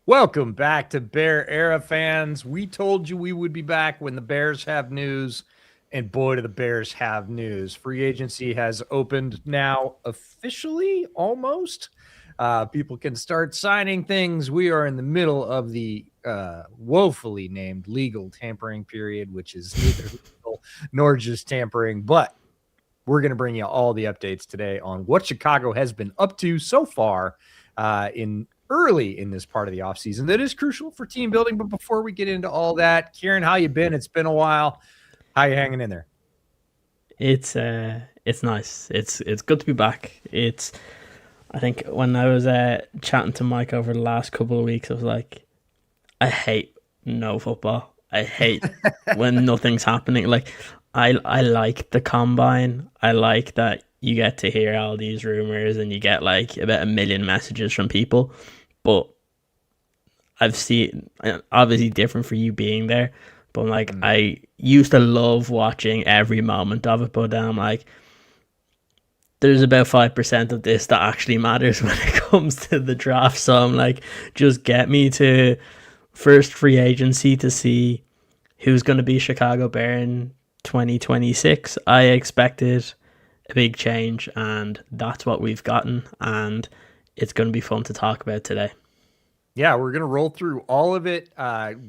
Welcome back to Bear Era fans. We told you we would be back when the Bears have news, and boy, do the Bears have news. Free agency has opened now officially, almost. People can start signing things. We are in the middle of the woefully named legal tampering period, which is neither legal nor just tampering, but we're going to bring you all the updates today on what Chicago has been up to so far in early in this part of the offseason that is crucial for team building. But before we get into all that, Kieran, how you been? It's been a while. How you hanging in there? It's nice. It's good to be back. I think when I was chatting to Mike over the last couple of weeks, I was like, I hate no football. I hate when nothing's happening. Like I like the combine. I like that you get to hear all these rumors and you get like about a million messages from people. But I've seen obviously different for you being there. But like I used to love watching every moment of it, but then I'm like, there's about 5% of this that actually matters when it comes to the draft. So I'm like, just get me to first free agency to see who's going to be Chicago Bear in 2026. I expected a big change, and that's what we've gotten. And it's going to be fun to talk about today. Yeah, we're going to roll through all of it.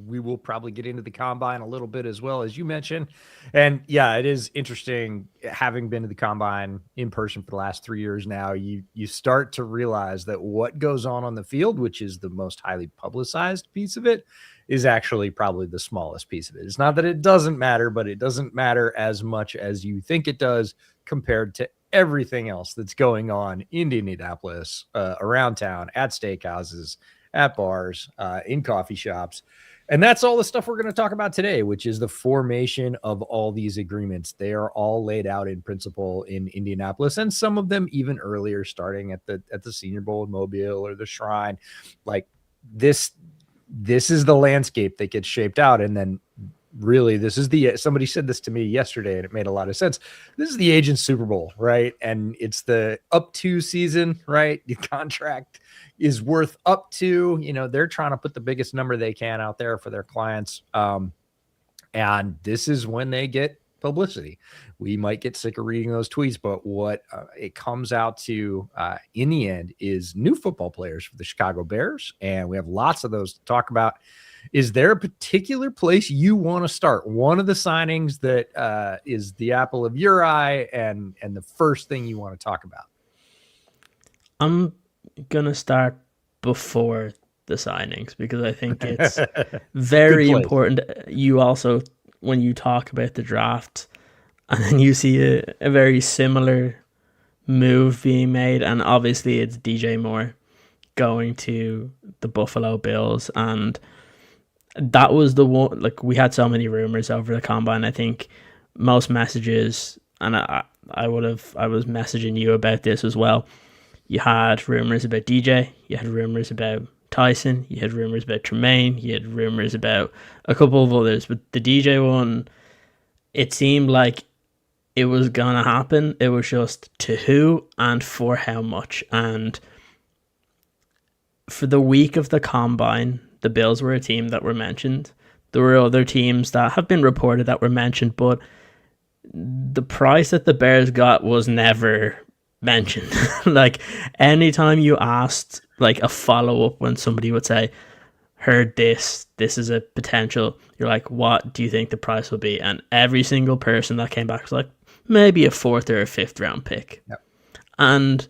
We will probably get into the combine a little bit as well, as you mentioned. And yeah, it is interesting having been to the combine in person for the last 3 years now. You start to realize that what goes on the field, which is the most highly publicized piece of it, is actually probably the smallest piece of it. It's not that it doesn't matter, but it doesn't matter as much as you think it does compared to everything else that's going on in Indianapolis, around town, at steakhouses, at bars, in coffee shops. And that's all the stuff we're going to talk about today, which is the formation of all these agreements. They are all laid out in principle in Indianapolis, and some of them even earlier, starting at the Senior Bowl in Mobile or the Shrine. Like this is the landscape that gets shaped out. And then really this is somebody said this to me yesterday and it made a lot of sense. This is the agent Super Bowl, right? And it's the up to season, right? The contract is worth up to, they're trying to put the biggest number they can out there for their clients. And this is when they get publicity. We might get sick of reading those tweets, but what it comes out to in the end is new football players for the Chicago Bears. And we have lots of those to talk about. Is there a particular place you want to start? One of the signings that is the apple of your eye and the first thing you want to talk about? I'm gonna start before the signings because I think it's very important. You also, when you talk about the draft, and then you see a very similar move being made, and obviously it's DJ Moore going to the Buffalo Bills, and that was the one. Like, we had so many rumors over the combine. I think most messages, and I was messaging you about this as well. You had rumors about DJ, you had rumors about Tyson, you had rumors about Tremaine, you had rumors about a couple of others, but the DJ one, it seemed like it was gonna happen. It was just to who and for how much. And for the week of the combine, the Bills were a team that were mentioned. There were other teams that have been reported that were mentioned, but the price that the Bears got was never mentioned. Like, anytime you asked like a follow-up when somebody would say, heard this is a potential, you're like, what do you think the price will be? And every single person that came back was like, maybe a fourth or a fifth round pick. Yep. And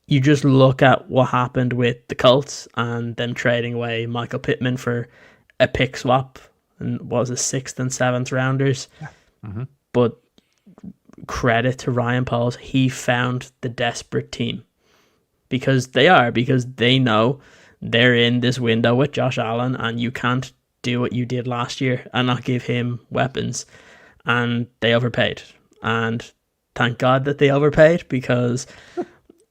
you just look at what happened with the Colts and them trading away Michael Pittman for a pick swap, and what was it, sixth and seventh rounders. Yeah. Mm-hmm. But credit to Ryan Pauls, he found the desperate team, because they know they're in this window with Josh Allen, and you can't do what you did last year and not give him weapons. And they overpaid, and thank God that they overpaid, because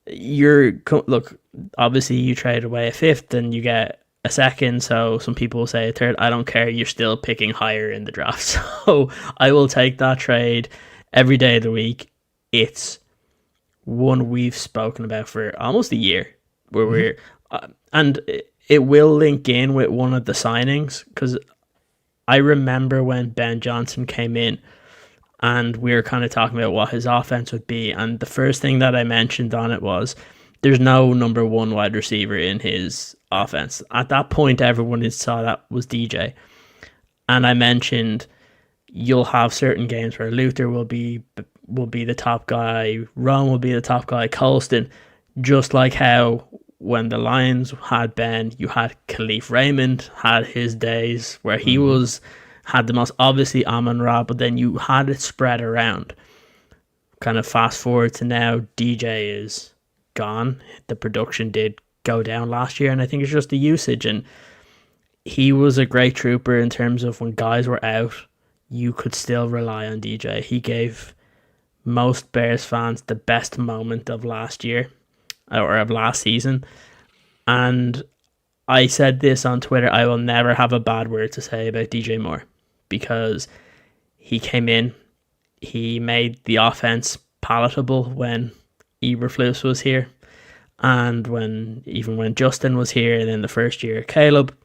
look, obviously you trade away a fifth and you get a second, so some people will say a third. I don't care, you're still picking higher in the draft. So I will take that trade every day of the week. It's one we've spoken about for almost a year, where we're and it will link in with one of the signings, because I remember when Ben Johnson came in and we were kind of talking about what his offense would be. And the first thing that I mentioned on it was there's no number one wide receiver in his offense. At that point, everyone saw that was DJ. And I mentioned you'll have certain games where Luther will be the top guy, Ron will be the top guy, Colston, just like how when the Lions had Ben, you had Khalif Raymond had his days where he had the most obviously Amon-Ra, but then you had it spread around. Kind of fast forward to now, DJ is gone. The production did go down last year, and I think it's just the usage. And he was a great trooper in terms of when guys were out, you could still rely on DJ. He gave most Bears fans the best moment of last year or of last season. And I said this on Twitter, I will never have a bad word to say about DJ Moore, because he came in, he made the offense palatable when Eberflus was here, and even when Justin was here, and in the first year Caleb.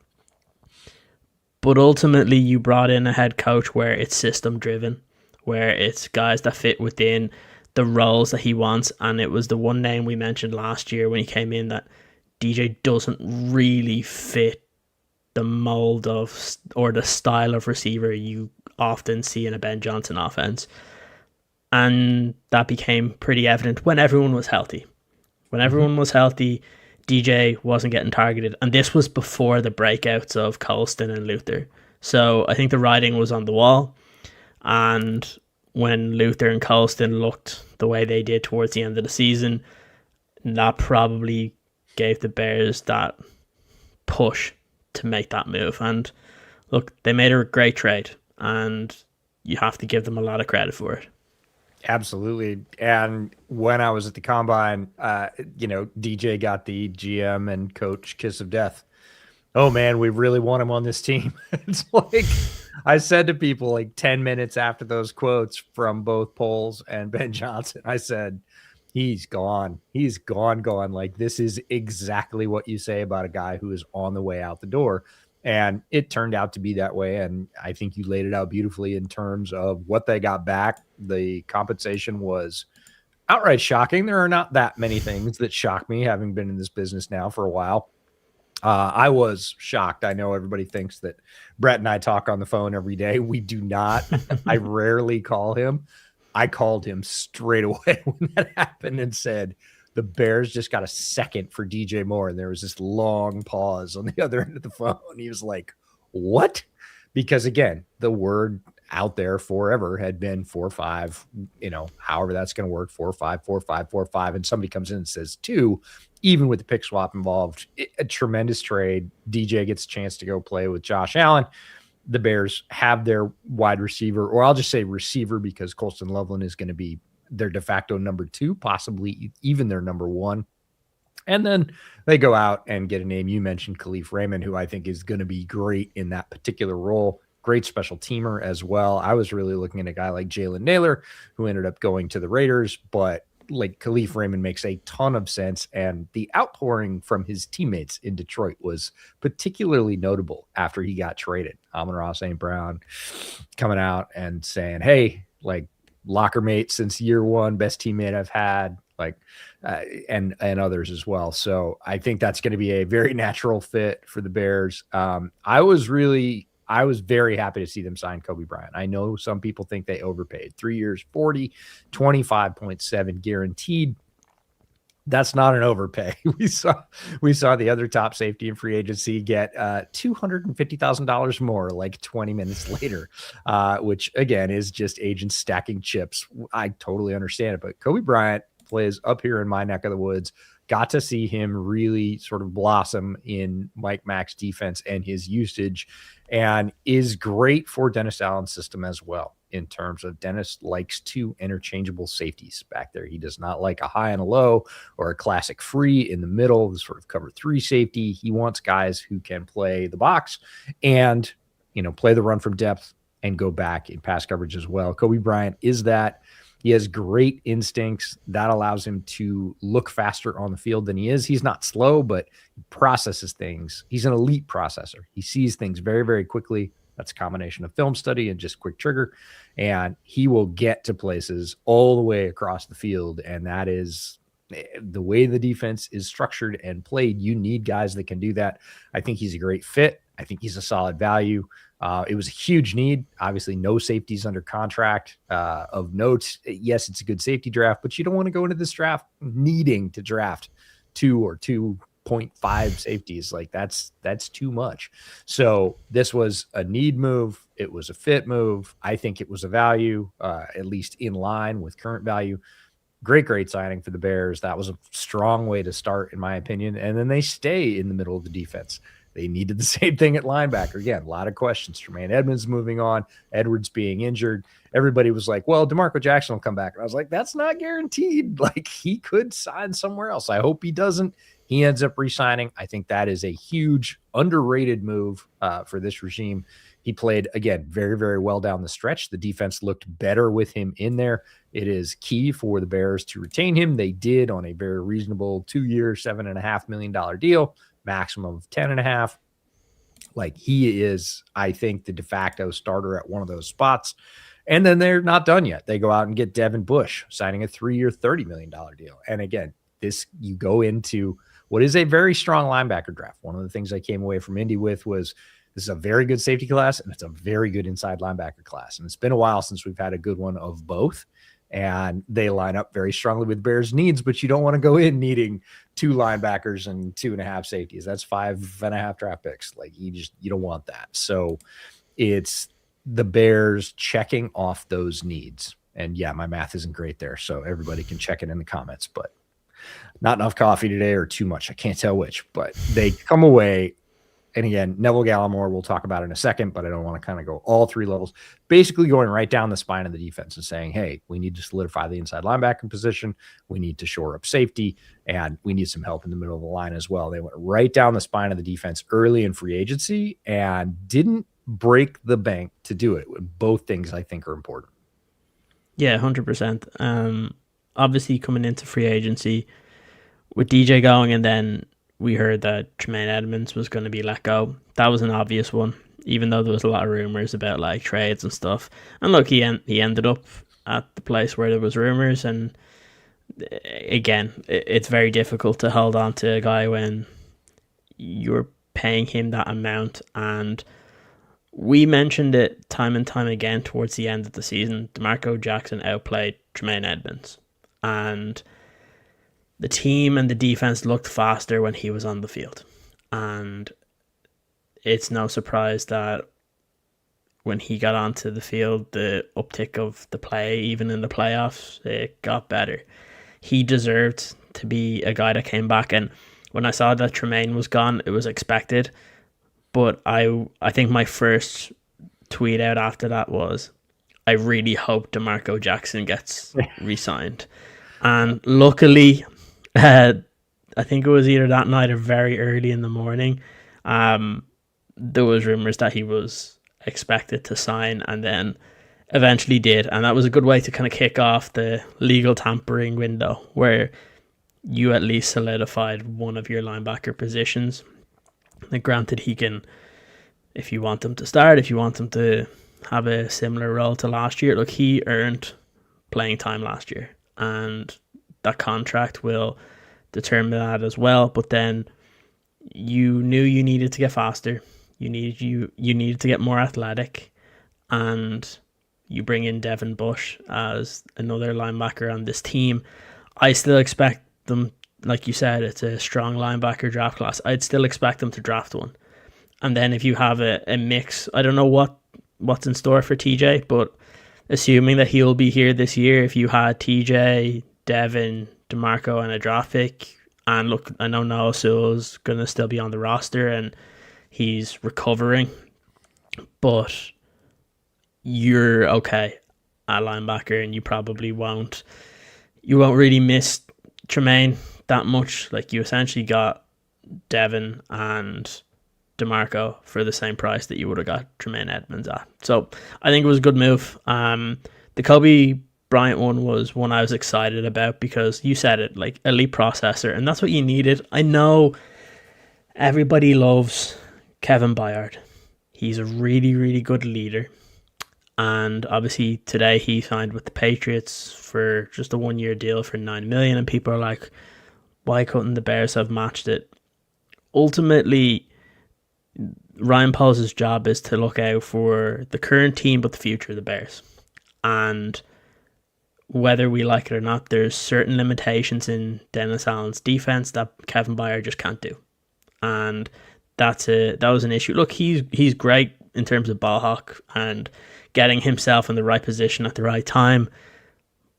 But ultimately you brought in a head coach where it's system driven, where it's guys that fit within the roles that he wants. And it was the one name we mentioned last year when he came in, that DJ doesn't really fit the mold of or the style of receiver you often see in a Ben Johnson offense. And that became pretty evident when everyone was healthy. When everyone was healthy, DJ wasn't getting targeted. And this was before the breakouts of Colston and Luther. So I think the writing was on the wall. And when Luther and Colston looked the way they did towards the end of the season, that probably gave the Bears that push to make that move. And look, they made a great trade, and you have to give them a lot of credit for it. Absolutely. And when I was at the combine, DJ got the GM and coach kiss of death. Oh man, we really want him on this team. It's like I said to people like 10 minutes after those quotes from both Poles and Ben Johnson, I said, he's gone. He's gone. Like, this is exactly what you say about a guy who is on the way out the door. And it turned out to be that way. And I think you laid it out beautifully in terms of what they got back. The compensation was outright shocking. There are not that many things that shock me, having been in this business now for a while. I was shocked. I know everybody thinks that Brett and I talk on the phone every day. We do not. I rarely call him. I called him straight away when that happened and said, the Bears just got a second for DJ Moore. And there was this long pause on the other end of the phone. He was like, what? Because again, the word out there forever had been 4-5, however that's going to work, 4-5, 4-5, 4-5. And somebody comes in and says 2, even with the pick swap involved. A tremendous trade. DJ gets a chance to go play with Josh Allen. The Bears have their wide receiver, or I'll just say receiver, because Colston Loveland is going to be their de facto number 2, possibly even their number 1. And then they go out and get a name. You mentioned Khalif Raymond, who I think is going to be great in that particular role. Great special teamer as well. I was really looking at a guy like Jalen Naylor, who ended up going to the Raiders, but like Khalif Raymond makes a ton of sense. And the outpouring from his teammates in Detroit was particularly notable after he got traded. Amon-Ra St. Brown coming out and saying, hey, like, locker mate since year 1, best teammate I've had, and others as well. So I think that's going to be a very natural fit for the Bears. I was very happy to see them sign Kobe Bryant. I know some people think they overpaid. 3 years, 40, 25.7 guaranteed. That's not an overpay. We saw the other top safety in free agency get $250,000 more like 20 minutes later, which again is just agents stacking chips. I totally understand it, but Kobe Bryant plays up here in my neck of the woods. Got to see him really sort of blossom in Mike Mack's defense and his usage, and is great for Dennis Allen's system as well. In terms of Dennis likes 2 interchangeable safeties back there. He does not like a high and a low or a classic free in the middle, the sort of cover 3 safety. He wants guys who can play the box and, play the run from depth and go back in pass coverage as well. Kobe Bryant is that. He has great instincts. That allows him to look faster on the field than he is. He's not slow, but he processes things. He's an elite processor. He sees things very, very quickly. That's a combination of film study and just quick trigger. And he will get to places all the way across the field. And that is the way the defense is structured and played. You need guys that can do that. I think he's a great fit. I think he's a solid value. It was a huge need. Obviously, no safeties under contract of note. Yes, it's a good safety draft, but you don't want to go into this draft needing to draft 2 or 2.5 safeties. Like that's too much. So this was a need move. It was a fit move. I think it was a value, at least in line with current value. Great signing for the Bears. That was a strong way to start, in my opinion. And then they stay in the middle of the defense. They needed the same thing at linebacker. Again, a lot of questions. Tremaine Edmonds moving on, Edwards being injured. Everybody was like, well, DeMarco Jackson will come back. And I was like, that's not guaranteed. Like, he could sign somewhere else. I hope he doesn't. He ends up re-signing. I think that is a huge, underrated move for this regime. He played, again, very, very well down the stretch. The defense looked better with him in there. It is key for the Bears to retain him. They did on a very reasonable 2-year, $7.5 million deal, maximum of 10.5. Like, he is, I think, the de facto starter at one of those spots. And then they're not done yet. They go out and get Devin Bush, signing a 3-year, $30 million deal. And again, you go into what is a very strong linebacker draft. One of the things I came away from Indy with was, this is a very good safety class, and it's a very good inside linebacker class. And it's been a while since we've had a good one of both. And they line up very strongly with Bears' needs, but you don't want to go in needing 2 linebackers and 2.5 safeties. That's 5.5 draft picks. Like, you don't want that. So it's the Bears checking off those needs. And yeah, my math isn't great there, so everybody can check it in the comments, but not enough coffee today or too much. I can't tell which, but they come away. And again, Neville Gallimore, we'll talk about in a second, but I don't want to kind of go all 3 levels. Basically going right down the spine of the defense and saying, hey, we need to solidify the inside linebacker position. We need to shore up safety, and we need some help in the middle of the line as well. They went right down the spine of the defense early in free agency and didn't break the bank to do it. Both things I think are important. Yeah, 100%. Obviously, coming into free agency with DJ going, and then we heard that Tremaine Edmonds was going to be let go. That was an obvious one, even though there was a lot of rumors about like trades and stuff. And look, he ended up at the place where there was rumors. And again, it's very difficult to hold on to a guy when you're paying him that amount. And we mentioned it time and time again towards the end of the season. DeMarco Jackson outplayed Tremaine Edmonds, and the team and the defense looked faster when he was on the field. And it's no surprise that when he got onto the field, the uptick of the play, even in the playoffs, it got better. He deserved to be a guy that came back. And when I saw that Tremaine was gone, it was expected. But I think my first tweet out after that was, I really hope DeMarco Jackson gets re-signed. And luckily, I think it was either that night or very early in the morning, there was rumors that he was expected to sign, and then eventually did. And that was a good way to kind of kick off the legal tampering window, where you at least solidified one of your linebacker positions. And granted, he can, if you want him to start, if you want him to have a similar role to last year, look, he earned playing time last year, and that contract will determine that as well. But then you knew you needed to get faster. You needed to get more athletic, and you bring in Devin Bush as another linebacker on this team. I still expect them, like you said, it's a strong linebacker draft class. I'd still expect them to draft one. And then if you have a mix, I don't know what's in store for TJ, but assuming that he'll be here this year, if you had TJ, Devin, DeMarco, and a draft pick, and look, I know Noah Sewell's going to still be on the roster and he's recovering, but you're okay at linebacker, and you probably won't really miss Tremaine that much. Like, you essentially got Devin and DeMarco for the same price that you would have got Tremaine Edmonds at. So I think it was a good move. The Kobe Bryant one was one I was excited about because you said it, like elite processor, and that's what you needed. I know everybody loves Kevin Byard. He's a really, really good leader. And obviously today he signed with the Patriots for just a 1 year deal for $9 million, and people are like, why couldn't the Bears have matched it? Ultimately, Ryan Poles' job is to look out for the current team but the future of the Bears. And whether we like it or not, there's certain limitations in Dennis Allen's defense that Kevin Byard just can't do. And that was an issue. Look, he's great in terms of ball hawk and getting himself in the right position at the right time.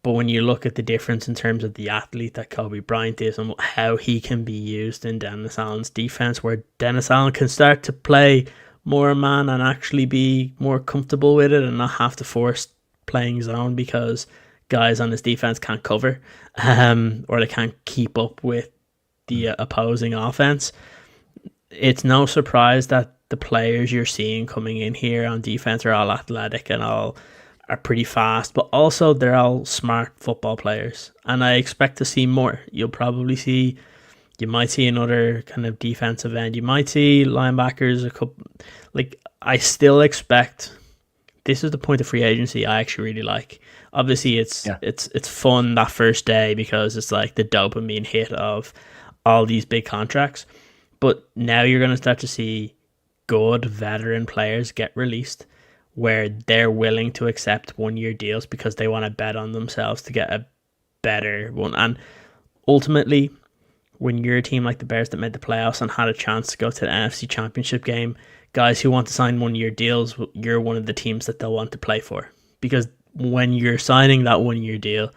But when you look at the difference in terms of the athlete that Kobe Bryant is and how he can be used in Dennis Allen's defense, where Dennis Allen can start to play more man and actually be more comfortable with it and not have to force playing zone because guys on his defense can't cover, or they can't keep up with the opposing offense. It's no surprise that the players you're seeing coming in here on defense are all athletic and all are pretty fast, but also they're all smart football players. And I expect to see more. You might see another kind of defensive end. You might see linebackers, a couple. Like, I still expect, this is the point of free agency I actually really like. Obviously, it's fun that first day because it's like the dopamine hit of all these big contracts. But now you're going to start to see good veteran players get released where they're willing to accept 1 year deals because they want to bet on themselves to get a better one. And ultimately, when you're a team like the Bears that made the playoffs and had a chance to go to the NFC Championship game, guys who want to sign 1 year deals, you're one of the teams that they'll want to play for. Because when you're signing that 1 year deal,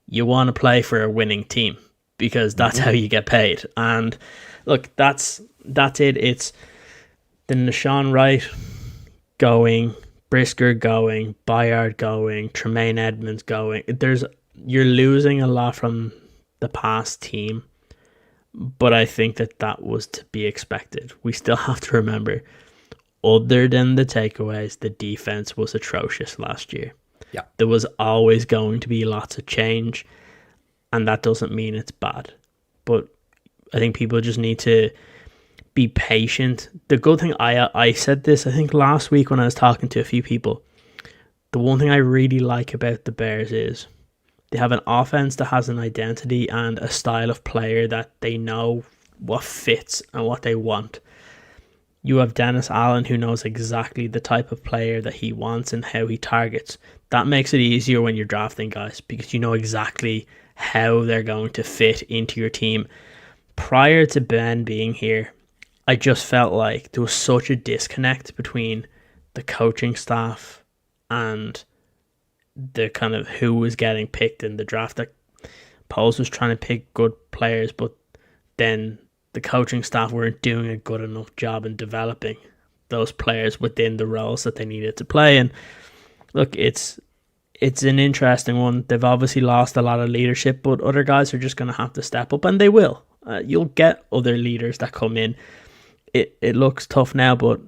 you want to play for a winning team because that's how you get paid. And look, that's it. It's the Nashawn Wright going, Brisker going, Byard going, Tremaine Edmonds going. You're losing a lot from the past team, but I think that was to be expected. We still have to remember, other than the takeaways, the defense was atrocious last year. Yeah, there was always going to be lots of change, and that doesn't mean it's bad. But I think people just need to be patient. The good thing, I said this, I think last week when I was talking to a few people, the one thing I really like about the Bears is they have an offense that has an identity and a style of player that they know what fits and what they want. You have Dennis Allen, who knows exactly the type of player that he wants and how he targets. That makes it easier when you're drafting guys because you know exactly how they're going to fit into your team. Prior to Ben being here, I just felt like there was such a disconnect between the coaching staff and the kind of who was getting picked in the draft. That Poles was trying to pick good players, but then the coaching staff weren't doing a good enough job in developing those players within the roles that they needed to play. And look, it's an interesting one. They've obviously lost a lot of leadership, but other guys are just going to have to step up, and they will. You'll get other leaders that come in. It looks tough now, but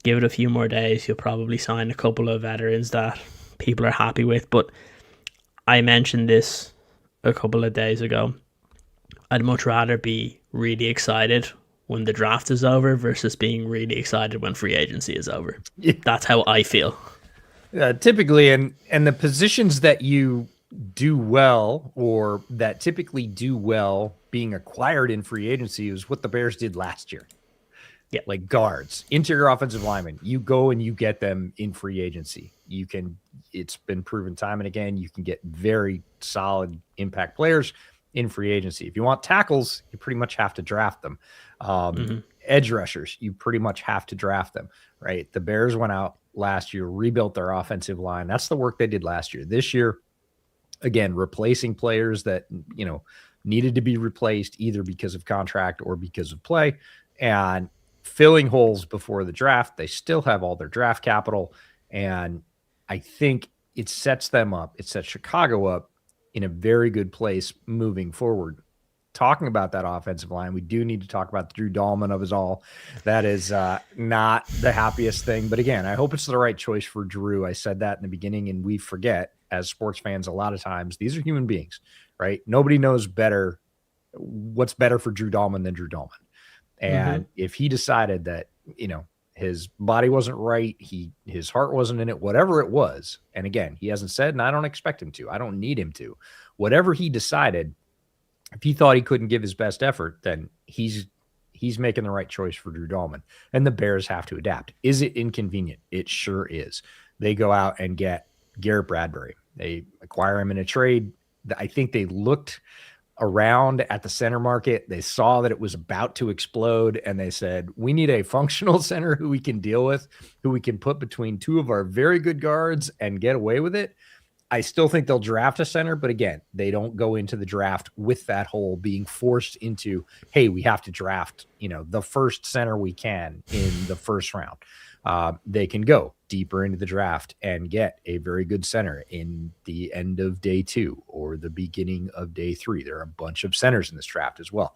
give it a few more days. You'll probably sign a couple of veterans that people are happy with. But I mentioned this a couple of days ago. I'd much rather be really excited when the draft is over versus being really excited when free agency is over. Yeah. That's how I feel. Typically, and the positions that you do well or that typically do well being acquired in free agency is what the Bears did last year. Yeah, like guards, interior offensive linemen. You go and you get them in free agency. It's been proven time and again, you can get very solid impact players in free agency. If you want tackles, you pretty much have to draft them. Edge rushers, you pretty much have to draft them, right? The Bears went out last year, rebuilt their offensive line. That's the work they did last year. This year, again, replacing players that, needed to be replaced either because of contract or because of play, and filling holes before the draft. They still have all their draft capital, and I think it sets them up. It sets Chicago up in a very good place moving forward. Talking about that offensive line, we do need to talk about the Drew Dahlman of us all. That is not the happiest thing. But again, I hope it's the right choice for Drew. I said that in the beginning, and we forget as sports fans, a lot of times these are human beings, right? Nobody knows better what's better for Drew Dahlman than Drew Dahlman. And if he decided that, his body wasn't right, his heart wasn't in it, whatever it was. And again, he hasn't said, and I don't expect him to. I don't need him to. Whatever he decided, if he thought he couldn't give his best effort, then he's making the right choice for Drew Dahlman. And the Bears have to adapt. Is it inconvenient? It sure is. They go out and get Garrett Bradbury. They acquire him in a trade. I think they looked around at the center market. They saw that it was about to explode, and they said, we need a functional center who we can deal with, who we can put between two of our very good guards and get away with it. I still think they'll draft a center, but again, they don't go into the draft with that whole being forced into, hey, we have to draft, the first center we can in the first round. They can go deeper into the draft and get a very good center in the end of day 2 or the beginning of day 3. There are a bunch of centers in this draft as well.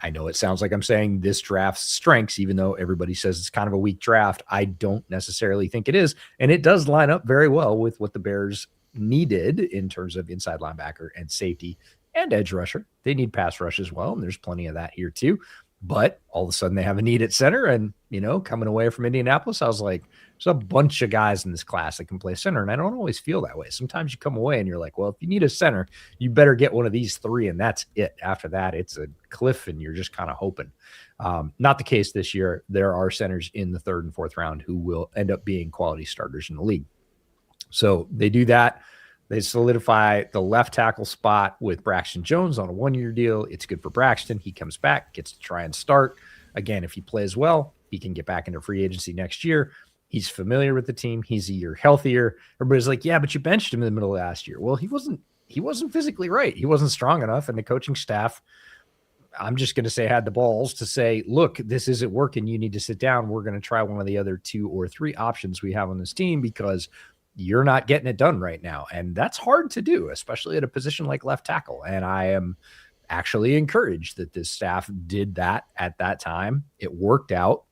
I know it sounds like I'm saying this draft's strengths, even though everybody says it's kind of a weak draft. I don't necessarily think it is. And it does line up very well with what the Bears needed in terms of inside linebacker and safety and edge rusher. They need pass rush as well, and there's plenty of that here too. But all of a sudden they have a need at center, and coming away from Indianapolis, I was like, there's a bunch of guys in this class that can play center, and I don't always feel that way. Sometimes you come away and you're like, well, if you need a center, you better get one of these 3, and that's it. After that, it's a cliff, and you're just kind of hoping. Not the case this year. There are centers in the 3rd and 4th round who will end up being quality starters in the league. So they do that. They solidify the left tackle spot with Braxton Jones on a 1-year deal. It's good for Braxton. He comes back, gets to try and start. Again, if he plays well, he can get back into free agency next year. He's familiar with the team. He's a year healthier. Everybody's like, yeah, but you benched him in the middle of last year. Well, he wasn't physically right. He wasn't strong enough. And the coaching staff, I'm just going to say, had the balls to say, look, this isn't working. You need to sit down. We're going to try one of the other 2 or 3 options we have on this team because you're not getting it done right now. And that's hard to do, especially at a position like left tackle. And I am actually encouraged that this staff did that at that time. It worked out.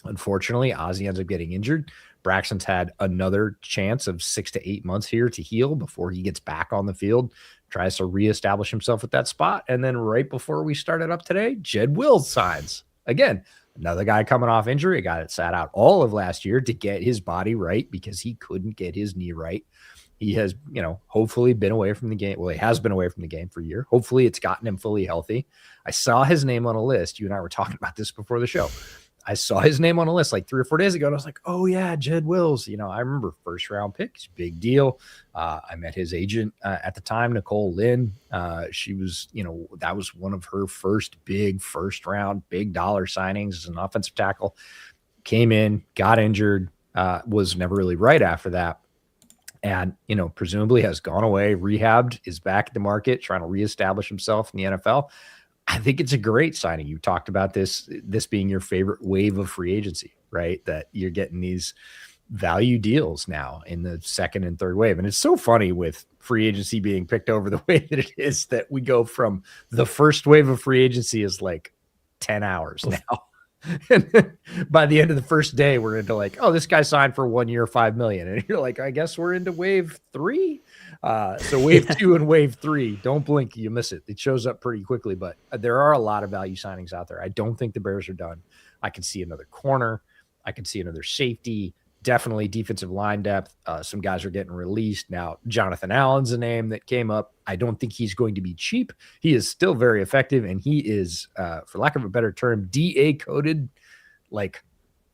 Unfortunately, Ozzie ends up getting injured. Braxton's had another chance of 6 to 8 months here to heal before he gets back on the field, tries to reestablish himself at that spot. And then right before we started up today, Jed Wills signs. Again, another guy coming off injury, a guy that sat out all of last year to get his body right because he couldn't get his knee right. He has, hopefully been away from the game. Well, he has been away from the game for a year. Hopefully it's gotten him fully healthy. I saw his name on a list. You and I were talking about this before the show. I saw his name on a list like 3 or 4 days ago, and I was like, oh, yeah, Jed Wills. I remember first-round pick. It's a big deal. I met his agent at the time, Nicole Lynn. She was, that was one of her first big first-round, big dollar signings as an offensive tackle. Came in, got injured, was never really right after that. And, presumably has gone away, rehabbed, is back at the market, trying to reestablish himself in the NFL. I think it's a great signing. You talked about this being your favorite wave of free agency, right? That you're getting these value deals now in the 2nd and 3rd wave. And it's so funny with free agency being picked over the way that it is that we go from the first wave of free agency is like 10 hours now. And then by the end of the first day, we're into like, oh, this guy signed for 1 year, $5 million. And you're like, I guess we're into wave 3. So wave 2 and wave 3, don't blink, you miss it. It shows up pretty quickly, but there are a lot of value signings out there. I don't think the Bears are done. I can see another corner. I can see another safety, definitely defensive line depth. Some guys are getting released. Now, Jonathan Allen's a name that came up. I don't think he's going to be cheap. He is still very effective, and he is, for lack of a better term, DA coded like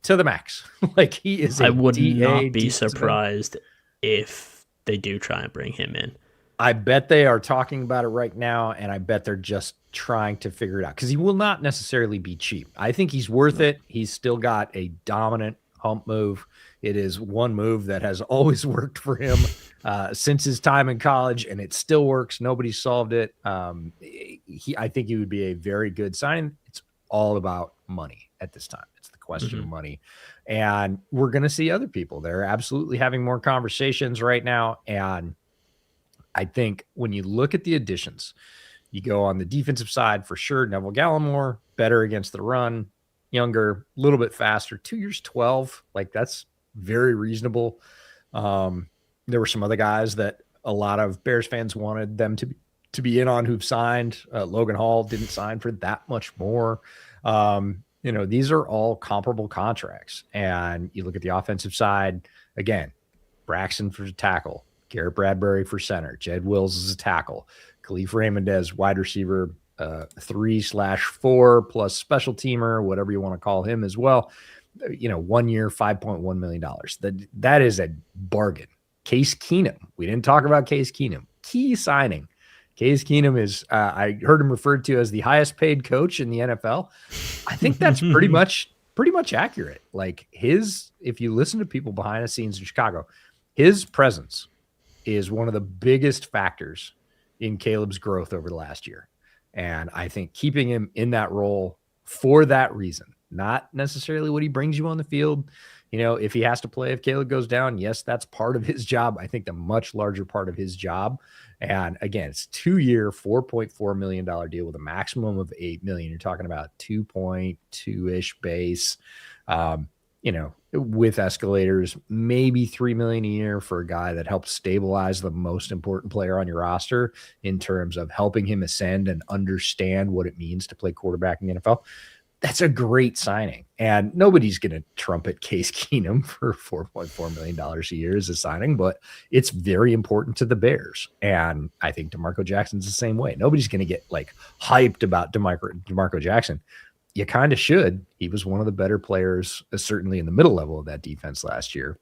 to the max. Like he is I would not be surprised if they do try and bring him in. I bet they are talking about it right now, and I bet they're just trying to figure it out because he will not necessarily be cheap. I think he's worth it. He's still got a dominant hump move. It is one move that has always worked for him since his time in college, and it still works. Nobody solved it. I think he would be a very good signing. It's all about money at this time. It's the question of money. And we're going to see other people. They're absolutely having more conversations right now. And I think when you look at the additions, you go on the defensive side for sure. Neville Gallimore, better against the run, younger, a little bit faster, 2 years, 12. Like that's very reasonable. There were some other guys that a lot of Bears fans wanted them to be in on who've signed. Logan Hall didn't sign for that much more. These are all comparable contracts. And you look at the offensive side, again, Braxton for tackle, Garrett Bradbury for center, Jed Wills is a tackle, Khalif Raymondez, wide receiver 3/4 plus special teamer, whatever you want to call him as well. 1 year, $5.1 million. That is a bargain. Case Keenum. We didn't talk about Case Keenum. Key signing. Case Keenum is, I heard him referred to as the highest paid coach in the NFL. I think that's pretty much accurate. Like if you listen to people behind the scenes in Chicago, his presence is one of the biggest factors in Caleb's growth over the last year. And I think keeping him in that role for that reason, not necessarily what he brings you on the field. If he has to play, if Caleb goes down, yes, that's part of his job. I think the much larger part of his job. And again, it's 2-year, $4.4 million deal with a maximum of $8 million. You're talking about 2.2-ish base, with escalators, maybe $3 million a year for a guy that helps stabilize the most important player on your roster in terms of helping him ascend and understand what it means to play quarterback in the NFL. That's a great signing. And nobody's going to trumpet Case Keenum for $4.4 million a year as a signing, but it's very important to the Bears. And I think DeMarco Jackson's the same way. Nobody's going to get hyped about DeMarco Jackson. You kind of should. He was one of the better players, certainly in the middle level of that defense last year.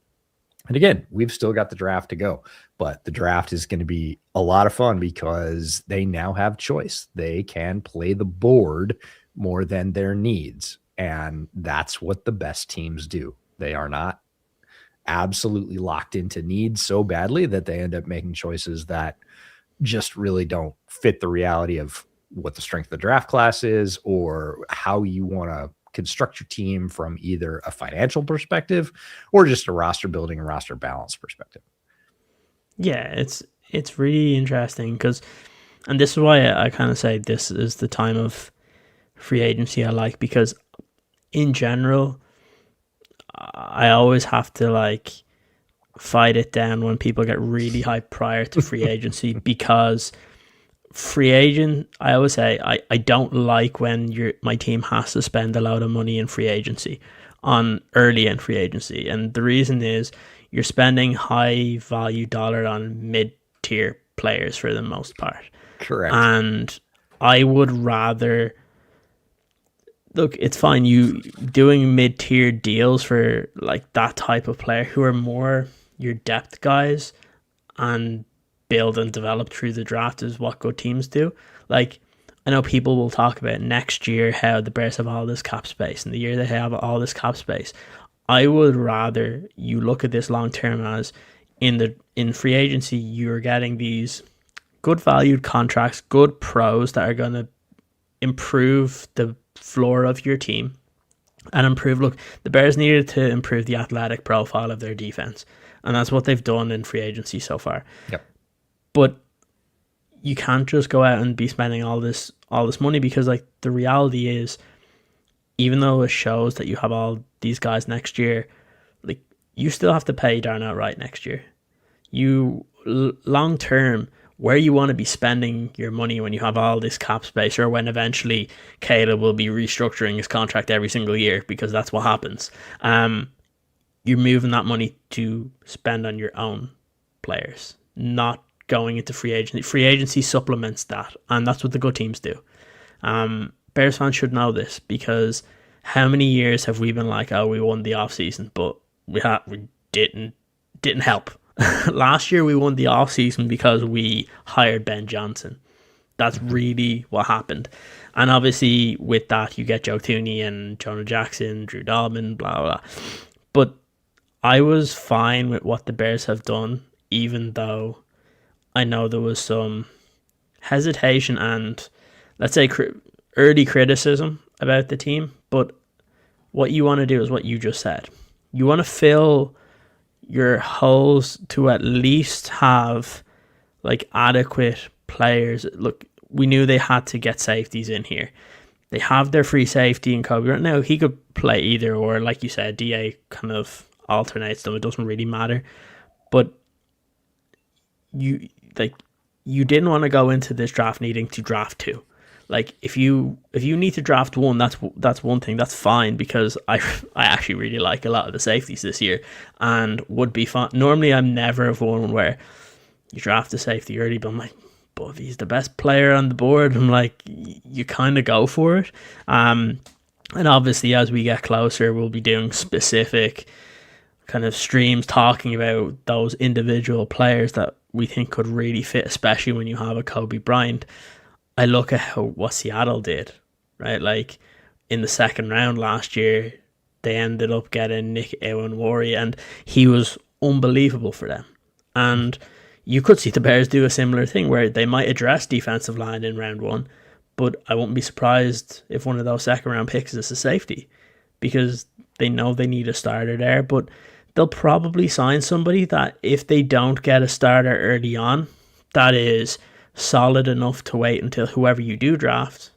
And again, we've still got the draft to go, but the draft is going to be a lot of fun because they now have choice. They can play the board more than their needs. And that's what the best teams do. They are not absolutely locked into needs so badly that they end up making choices that just really don't fit the reality of what the strength of the draft class is or how you want to construct your team from either a financial perspective or just a roster building and roster balance perspective. Yeah, it's really interesting and this is why I kind of say this is the time of free agency I like, because in general, I always have to fight it down when people get really hyped prior to free agency because free agent, I always say I don't like when my team has to spend a lot of money in free agency on early in free agency. And the reason is you're spending high value dollar on mid-tier players for the most part. Correct. And I would rather look, it's fine you doing mid-tier deals for that type of player who are more your depth guys and build and develop through the draft is what good teams do. I know people will talk about next year how the Bears have all this cap space and the year they have all this cap space. I would rather you look at this long term as in free agency you're getting these good valued contracts, good pros that are going to improve the floor of your team and the Bears needed to improve the athletic profile of their defense, and that's what they've done in free agency so far. Yep. But you can't just go out and be spending all this money because the reality is, even though it shows that you have all these guys next year, you still have to pay Darnell Wright next year. You long term, where you want to be spending your money when you have all this cap space, or when eventually Caleb will be restructuring his contract every single year, because that's what happens. You're moving that money to spend on your own players, not going into free agency. Free agency supplements that, and that's what the good teams do. Bears fans should know this, because how many years have we been we won the offseason, but we didn't help. Last year we won the offseason because we hired Ben Johnson. That's really what happened. And obviously with that you get Joe Thuney and Jonah Jackson, Drew Dalman, blah, blah. But I was fine with what the Bears have done, even though I know there was some hesitation and, let's say, early criticism about the team. But what you want to do is what you just said. You want to fill your holes to at least have adequate players. Look, we knew they had to get safeties in here. They have their free safety in Kobe. Right now, he could play either, or like you said, DA kind of alternates them. It doesn't really matter. But you like you didn't want to go into this draft needing to draft two. Like if you need to draft one, that's one thing. That's fine because I actually really like a lot of the safeties this year and would be fine. Normally, I'm never of one where you draft a safety early, but I'm like, but if he's the best player on the board, I'm like, you kind of go for it. And obviously, as we get closer, we'll be doing specific kind of streams talking about those individual players that we think could really fit, especially when you have a Kobe Bryant. I look at what Seattle did, right? Like in the second round last year, they ended up getting Nick Ewanwari, and he was unbelievable for them. And you could see the Bears do a similar thing where they might address defensive line in round one, but I wouldn't be surprised if one of those second round picks is a safety because they know they need a starter there, but they'll probably sign somebody that if they don't get a starter early on, that is solid enough to wait until whoever you do draft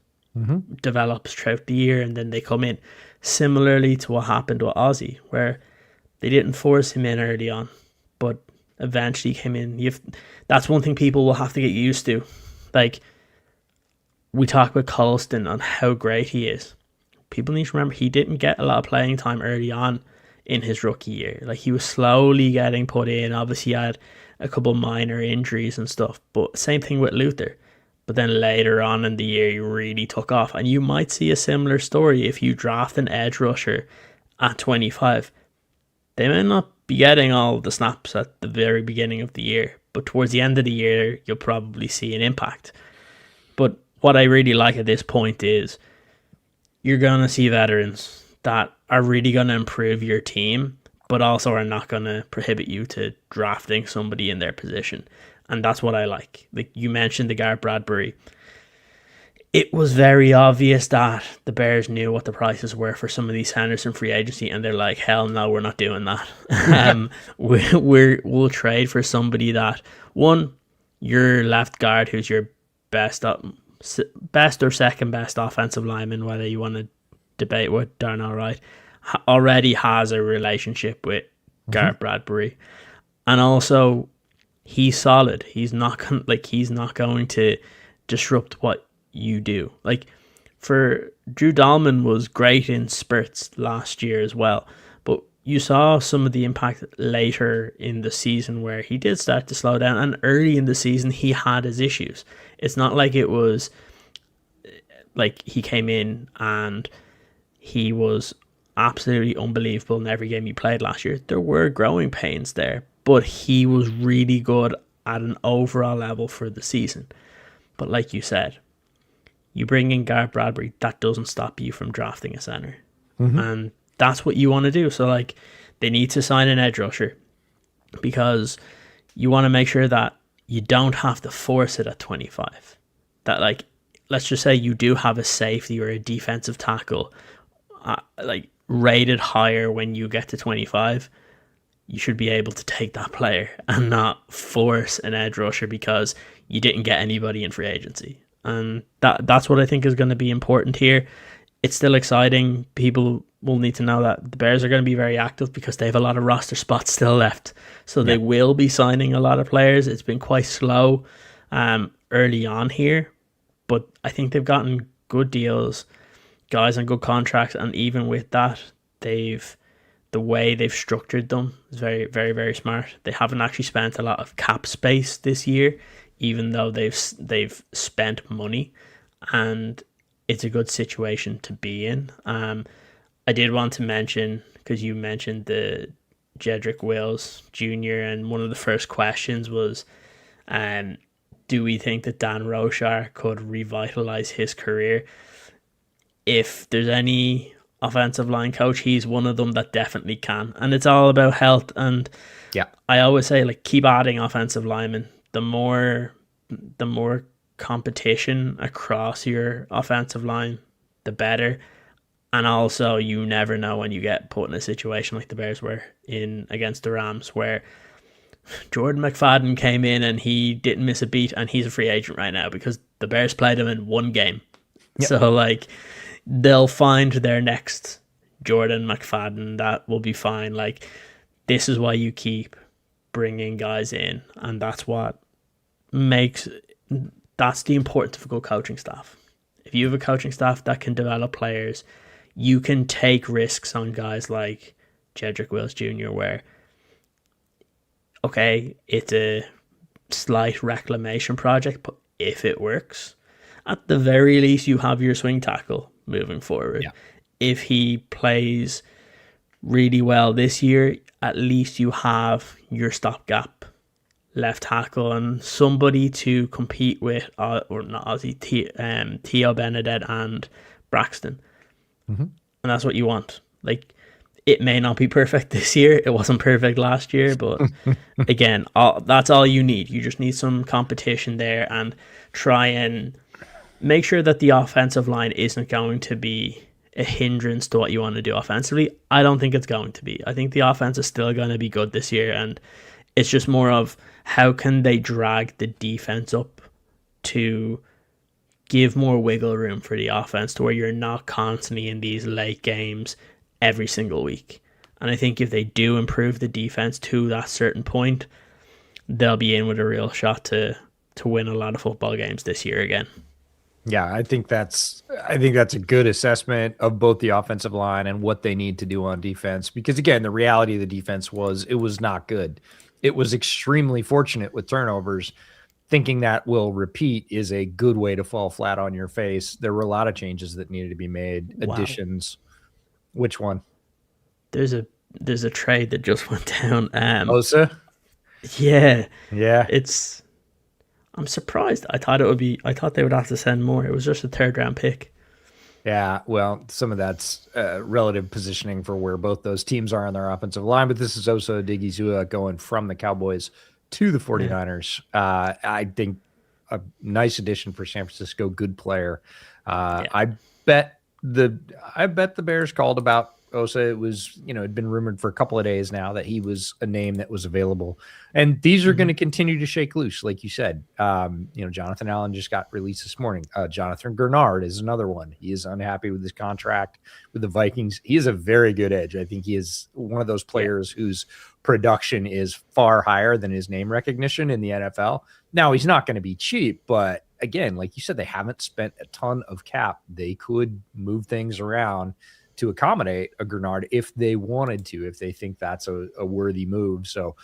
develops throughout the year and then they come in. Similarly to what happened with Ozzy, where they didn't force him in early on, but eventually came in. That's one thing people will have to get used to. Like, we talk about Colston on how great he is. People need to remember he didn't get a lot of playing time early on in his rookie year. Like, he was slowly getting put in. Obviously, he had a couple minor injuries and stuff, but same thing with Luther. But then later on in the year, he really took off. And you might see a similar story if you draft an edge rusher at 25. They may not be getting all the snaps at the very beginning of the year, but towards the end of the year, you'll probably see an impact. But what I really like at this point is you're going to see veterans that are really going to improve your team, but also are not going to prohibit you to drafting somebody in their position. And that's what I like. Like you mentioned the Garrett Bradbury. It was very obvious that the Bears knew what the prices were for some of these centers in free agency, and they're like, hell no, we're not doing that. We'll trade for somebody that, one, your left guard, who's your best or second best offensive lineman, whether you want to debate with Darnell Wright, already has a relationship with Garrett Bradbury. And also, he's solid. He's not going to disrupt what you do. Like, for Drew Dahlman was great in spurts last year as well, but you saw some of the impact later in the season where he did start to slow down, and early in the season he had his issues. It's not like it was like he came in and he was absolutely unbelievable in every game he played last year. There were growing pains there, but he was really good at an overall level for the season. But like you said, you bring in Garrett Bradbury, that doesn't stop you from drafting a center. And that's what you want to do. So, like, they need to sign an edge rusher because you want to make sure that you don't have to force it at 25. That, like, let's just say you do have a safety or a defensive tackle, like, rated higher when you get to 25. You should be able to take that player and not force an edge rusher because you didn't get anybody in free agency. And that's what I think is going to be important here. It's still exciting. People will need to know that the Bears are going to be very active because they have a lot of roster spots still left. So they will be signing a lot of players. It's been quite slow early on here, but I think they've gotten good deals, guys on good contracts, and even with that, the way they've structured them is very, very, very smart. They haven't actually spent a lot of cap space this year, even though they've spent money, and it's a good situation to be in. I did want to mention, because you mentioned the Jedrick Wills Jr., and one of the first questions was, do we think that Dan Roshar could revitalize his career? If there's any offensive line coach, he's one of them that definitely can, and it's all about health. And I always say, like, keep adding offensive linemen. The more competition across your offensive line, the better. And also, you never know when you get put in a situation like the Bears were in against the Rams, where Jordan McFadden came in and he didn't miss a beat, and he's a free agent right now because the Bears played him in one game. So, like, they'll find their next Jordan McFadden. That will be fine. Like, this is why you keep bringing guys in, and that's what makes that's the importance of a good coaching staff. If you have a coaching staff that can develop players, you can take risks on guys like Jedrick Wills Jr., where, okay, it's a slight reclamation project, but if it works, at the very least, you have your swing tackle moving forward. Yeah. If he plays really well this year, at least you have your stopgap left tackle and somebody to compete with, or not Ozzy, Theo Benedette and Braxton. Mm-hmm. And that's what you want. Like, it may not be perfect this year. It wasn't perfect last year, but again, that's all you need. You just need some competition there and try and make sure that the offensive line isn't going to be a hindrance to what you want to do offensively. I don't think it's going to be. I think the offense is still going to be good this year, and it's just more of how can they drag the defense up to give more wiggle room for the offense to where you're not constantly in these late games every single week. And I think if they do improve the defense to that certain point, they'll be in with a real shot to win a lot of football games this year again. Yeah, I think that's a good assessment of both the offensive line and what they need to do on defense. Because again, the reality of the defense was it was not good. It was extremely fortunate with turnovers. Thinking that will repeat is a good way to fall flat on your face. There were a lot of changes that needed to be made, additions. Which one? There's a trade that just went down. Osa? Yeah. Yeah. I'm surprised. I thought they would have to send more. It was just a 3rd round pick. Yeah, well, some of that's relative positioning for where both those teams are on their offensive line, but this is Osa Odigizua going from the Cowboys to the 49ers. Yeah. I think a nice addition for San Francisco, good player. Yeah. I bet the Bears called about Osa. It was, it'd been rumored for a couple of days now that he was a name that was available. And these are going to continue to shake loose, like you said. Jonathan Allen just got released this morning. Jonathan Gernard is another one. He is unhappy with his contract with the Vikings. He is a very good edge. I think he is one of those players whose production is far higher than his name recognition in the NFL. Now, he's not going to be cheap, but again, like you said, they haven't spent a ton of cap. They could move things around to accommodate a Gernard if they wanted to, if they think that's a worthy move. So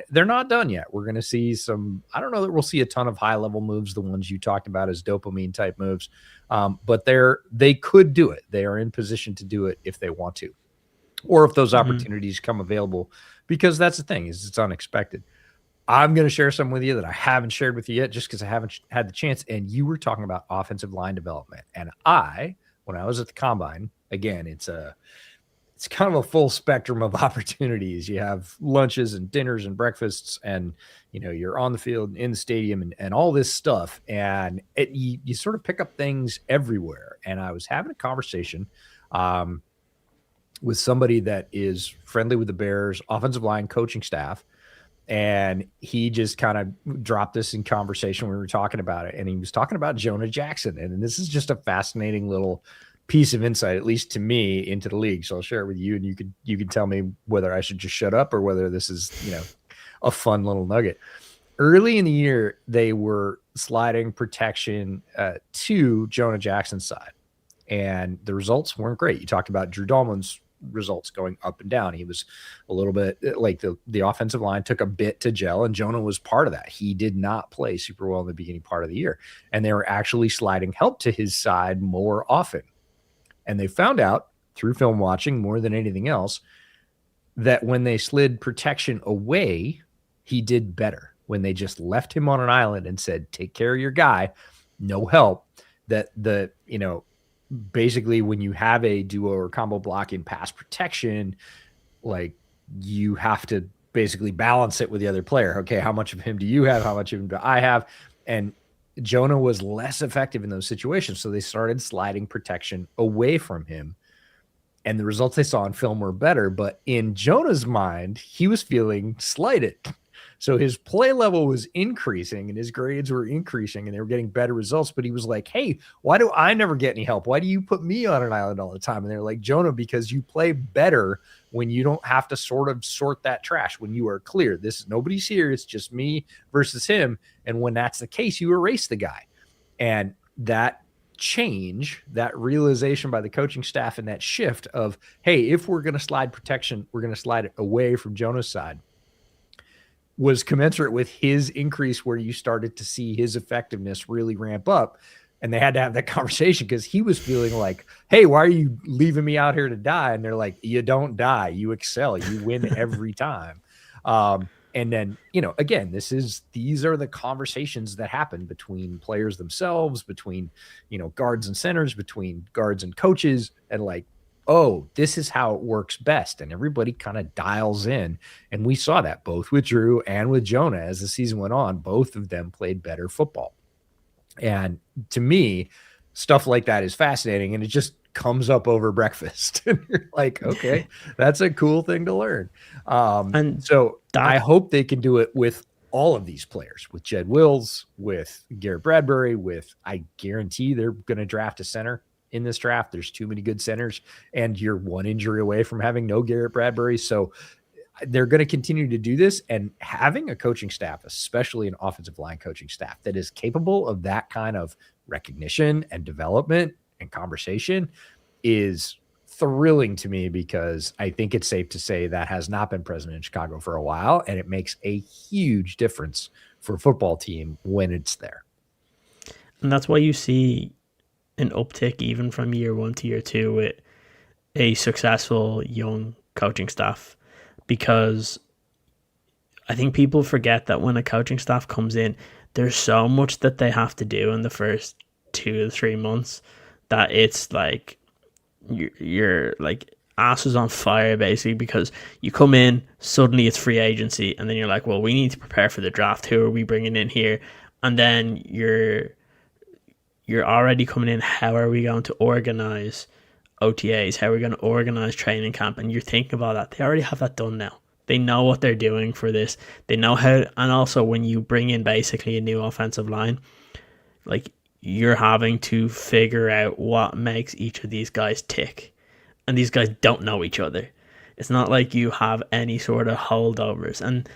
they're not done yet. We're going to see I don't know that we'll see a ton of high level moves, the ones you talked about as dopamine type moves. But they could do it. They are in position to do it if they want to, or if those opportunities come available, because that's the thing is it's unexpected. I'm going to share some with you that I haven't shared with you yet, just because I haven't had the chance. And you were talking about offensive line development. And when I was at the Combine, again, it's kind of a full spectrum of opportunities. You have lunches and dinners and breakfasts, and you're on the field, in the stadium, and all this stuff. And you sort of pick up things everywhere. And I was having a conversation with somebody that is friendly with the Bears offensive line coaching staff. And he just kind of dropped this in conversation. We were talking about it, and he was talking about Jonah Jackson. And this is just a fascinating little piece of insight, at least to me, into the league. So I'll share it with you, and you can tell me whether I should just shut up or whether this is, a fun little nugget. Early in the year, they were sliding protection to Jonah Jackson's side, and the results weren't great. You talked about Drew Dalman's results going up and down. He was a little bit like the offensive line took a bit to gel, and Jonah was part of that. He did not play super well in the beginning part of the year, and they were actually sliding help to his side more often. And they found out through film watching more than anything else that when they slid protection away, he did better. When they just left him on an island and said, take care of your guy, no help, that basically when you have a duo or combo block in pass protection, like you have to basically balance it with the other player. Okay, how much of him do you have? How much of him do I have? And Jonah was less effective in those situations. So they started sliding protection away from him. And the results they saw in film were better. But in Jonah's mind, he was feeling slighted. So his play level was increasing and his grades were increasing and they were getting better results. But he was like, hey, why do I never get any help? Why do you put me on an island all the time? And they're like, Jonah, because you play better when you don't have to sort that trash, when you are clear. Nobody's here. It's just me versus him. And when that's the case, you erase the guy. And that change, that realization by the coaching staff and that shift of, hey, if we're going to slide protection, we're going to slide it away from Jonah's side, was commensurate with his increase, where you started to see his effectiveness really ramp up. And they had to have that conversation because he was feeling like, hey, why are you leaving me out here to die? And they're like, you don't die, you excel, you win every time. And then, again, these are the conversations that happen between players themselves, between, guards and centers, between guards and coaches, and like, oh, this is how it works best. And everybody kind of dials in. And we saw that both with Drew and with Jonah as the season went on. Both of them played better football. And to me, stuff like that is fascinating. And it just comes up over breakfast. And you're like, okay, that's a cool thing to learn. And so I hope they can do it with all of these players, with Jed Wills, with Garrett Bradbury, I guarantee they're going to draft a center in this draft. There's too many good centers, and you're one injury away from having no Garrett Bradbury. So they're going to continue to do this, and having a coaching staff, especially an offensive line coaching staff, that is capable of that kind of recognition and development and conversation is thrilling to me, because I think it's safe to say that has not been present in Chicago for a while, and it makes a huge difference for a football team when it's there. And that's why you see an uptick even from year 1 to year 2 with a successful young coaching staff, because I think people forget that when a coaching staff comes in, there's so much that they have to do in the first 2 to 3 months that it's like you're like asses on fire, basically, because you come in, suddenly it's free agency, and then you're like, well, we need to prepare for the draft. Who are we bringing in here? And then you're already coming in, how are we going to organize OTAs? How are we going to organize training camp? And you're thinking about that. They already have that done now. They know what they're doing for this. They know how. And also, when you bring in basically a new offensive line, like, you're having to figure out what makes each of these guys tick. And these guys don't know each other. It's not like you have any sort of holdovers. And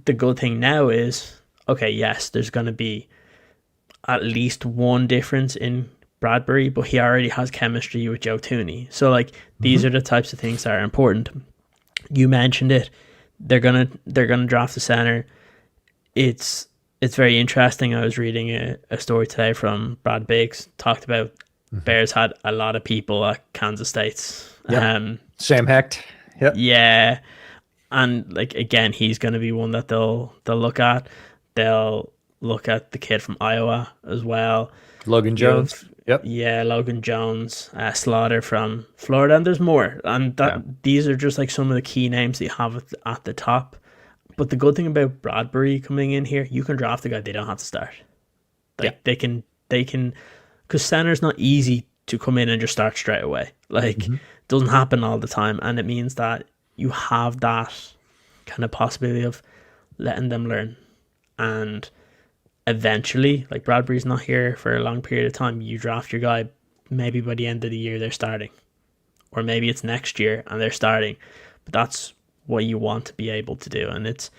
the good thing now is, okay, yes, there's going to be at least one difference in Bradbury, but he already has chemistry with Joe Thuney. So, like, these are the types of things that are important. You mentioned it. They're gonna draft the center. It's very interesting. I was reading a story today from Brad Biggs, talked about Bears had a lot of people at Kansas State's. Yep. Sam Hecht. Yep. Yeah. And, like, again, he's going to be one that they'll look at. They'll look at the kid from Iowa as well. Logan Jones. Yep. Yeah, Logan Jones, Slaughter from Florida, and there's more. And these are just like some of the key names that you have at the top. But the good thing about Bradbury coming in here, you can draft a guy, they don't have to start. Like, they can, because center's not easy to come in and just start straight away. Like, it doesn't happen all the time, and it means that you have that kind of possibility of letting them learn. And eventually, like, Bradbury's not here for a long period of time. You draft your guy, maybe by the end of the year they're starting. Or maybe it's next year and they're starting. But that's what you want to be able to do. And it's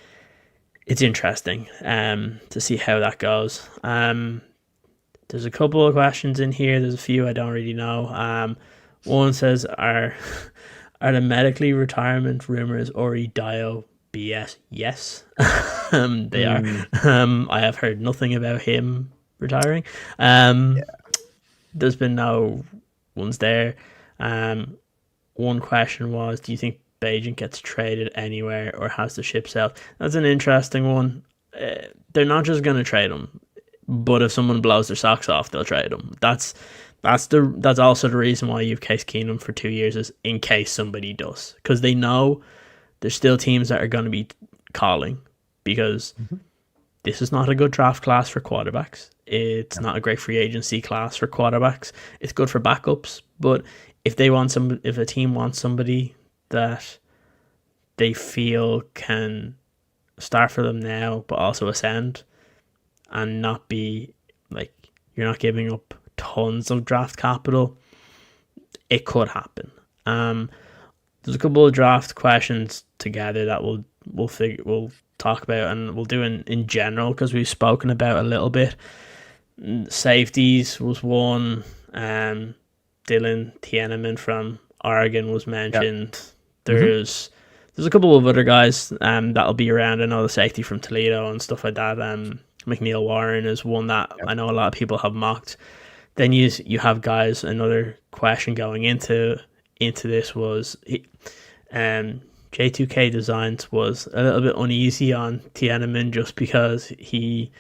interesting to see how that goes. There's a couple of questions in here. There's a few I don't really know. One says, are the medically retirement rumors Ori Dio BS? Yes. They are. I have heard nothing about him retiring. There's been no ones there. One question was, do you think Bajent gets traded anywhere or has the ship sailed? That's an interesting one. They're not just going to trade him, but if someone blows their socks off, they'll trade him. That's also the reason why you've Case Keenum for 2 years, is in case somebody does, because they know there's still teams that are going to be calling, because this is not a good draft class for quarterbacks. It's not a great free agency class for quarterbacks. It's good for backups, but if a team wants somebody that they feel can start for them now, but also ascend and not be like you're not giving up tons of draft capital, it could happen. There's a couple of draft questions together that we'll talk about, and we'll do in general because we've spoken about a little bit. Safeties was one. Dylan Tiananmen from Oregon was mentioned. Yep. There's a couple of other guys that'll be around. I know the safety from Toledo and stuff like that. McNeil Warren is one that I know a lot of people have mocked. Then you have guys. Another question going into this was J2K Designs was a little bit uneasy on Tiananmen just because he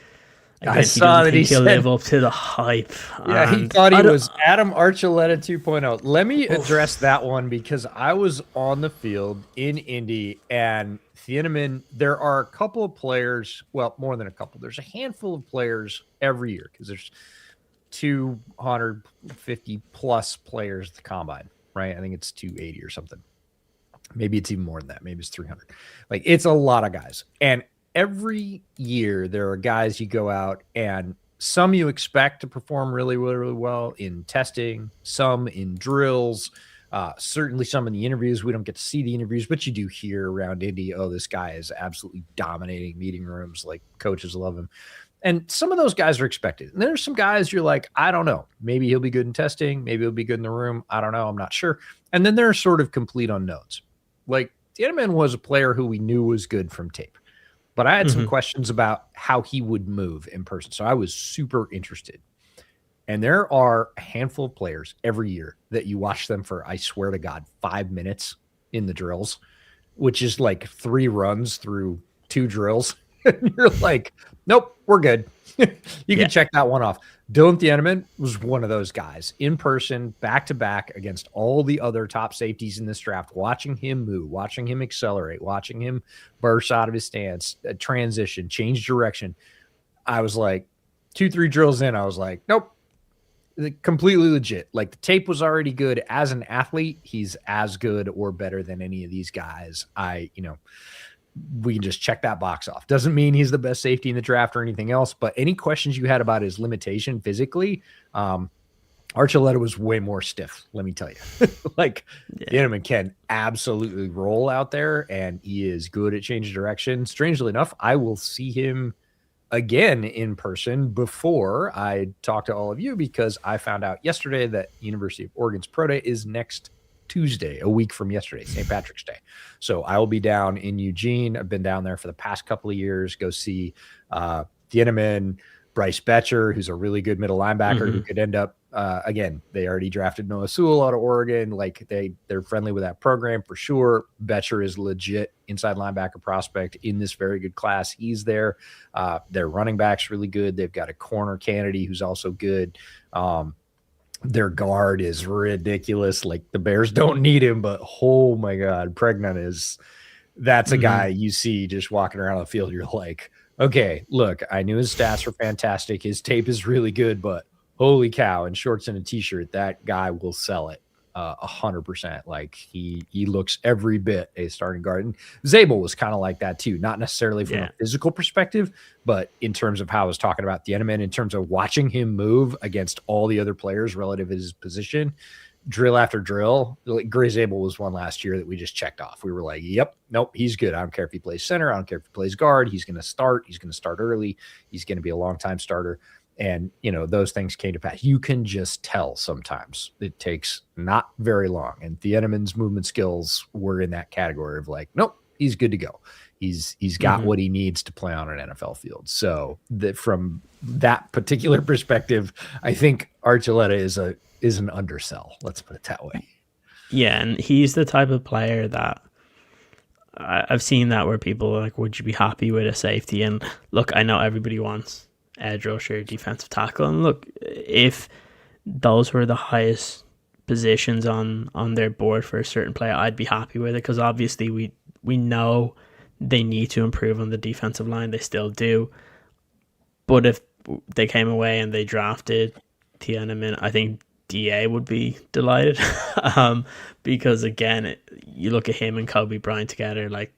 doesn't think he'll live up to the hype. Yeah, he thought he was Adam Archuleta 2.0. Let me address that one because I was on the field in Indy, and Tiananmen, there are a couple of players, well, more than a couple. There's a handful of players every year because there's 250 plus players at the combine, right? I think it's 280 or something. Maybe it's even more than that. Maybe it's 300. Like, it's a lot of guys. And every year there are guys you go out and some you expect to perform really, really, really well in testing, some in drills, certainly some in the interviews. We don't get to see the interviews, but you do hear around Indy, oh, this guy is absolutely dominating meeting rooms. Like, coaches love him. And some of those guys are expected. And there's some guys you're like, I don't know. Maybe he'll be good in testing. Maybe he'll be good in the room. I don't know. I'm not sure. And then there are sort of complete unknowns. Like, Tiananmen was a player who we knew was good from tape. But I had some questions about how he would move in person. So I was super interested. And there are a handful of players every year that you watch them for, I swear to God, 5 minutes in the drills, which is like 3 runs through 2 drills. And you're like, nope, we're good. You can check that one off. Dylan Tiananmen was one of those guys in person, back to back against all the other top safeties in this draft, watching him move, watching him accelerate, watching him burst out of his stance, transition, change direction. I was like 2-3 drills in. I was like, nope, completely legit. Like, the tape was already good. As an athlete, he's as good or better than any of these guys. We can just check that box off. Doesn't mean he's the best safety in the draft or anything else, but any questions you had about his limitation physically, Archuleta was way more stiff, let me tell you. Like, Tiananmen can absolutely roll out there, and he is good at changing direction. Strangely enough, I will see him again in person before I talk to all of you, because I found out yesterday that University of Oregon's Pro Day is next Tuesday, a week from yesterday, St. Patrick's Day. So I will be down in Eugene. I've been down there for the past couple of years. Go see Tiananmen, Bryce Betcher, who's a really good middle linebacker who could end up, again, they already drafted Noah Sewell out of Oregon. Like, they're friendly with that program for sure. Betcher is legit inside linebacker prospect in this very good class. He's there. Their running back's really good. They've got a corner Kennedy who's also good. Their guard is ridiculous. Like, the Bears don't need him, but oh my God, that's a guy you see just walking around the field. You're like, okay, look, I knew his stats were fantastic. His tape is really good, but holy cow, in shorts and a t-shirt, that guy will sell it 100%. Like, he looks every bit a starting guard. And Zabel was kind of like that too, not necessarily from a physical perspective, but in terms of how I was talking about Tiananmen, in terms of watching him move against all the other players relative to his position, drill after drill. Like, Gray Zabel was one last year that we just checked off. We were like, yep, nope, he's good. I don't care if he plays center. I don't care if he plays guard. He's going to start. He's going to start early. He's going to be a long-time starter. And, those things came to pass. You can just tell sometimes. It takes not very long. And Tiananmen's movement skills were in that category of like, nope, he's good to go. He's got what he needs to play on an NFL field. So from that particular perspective, I think Archuleta is an undersell. Let's put it that way. Yeah, and he's the type of player that I've seen that where people are like, would you be happy with a safety? And look, I know everybody wants edge rusher, defensive tackle, and look, if those were the highest positions on their board for a certain player, I'd be happy with it, because obviously we know they need to improve on the defensive line. They still do. But if they came away and they drafted Tiananmen, I think DA would be delighted. Because again, you look at him and Kobe Bryant together, like,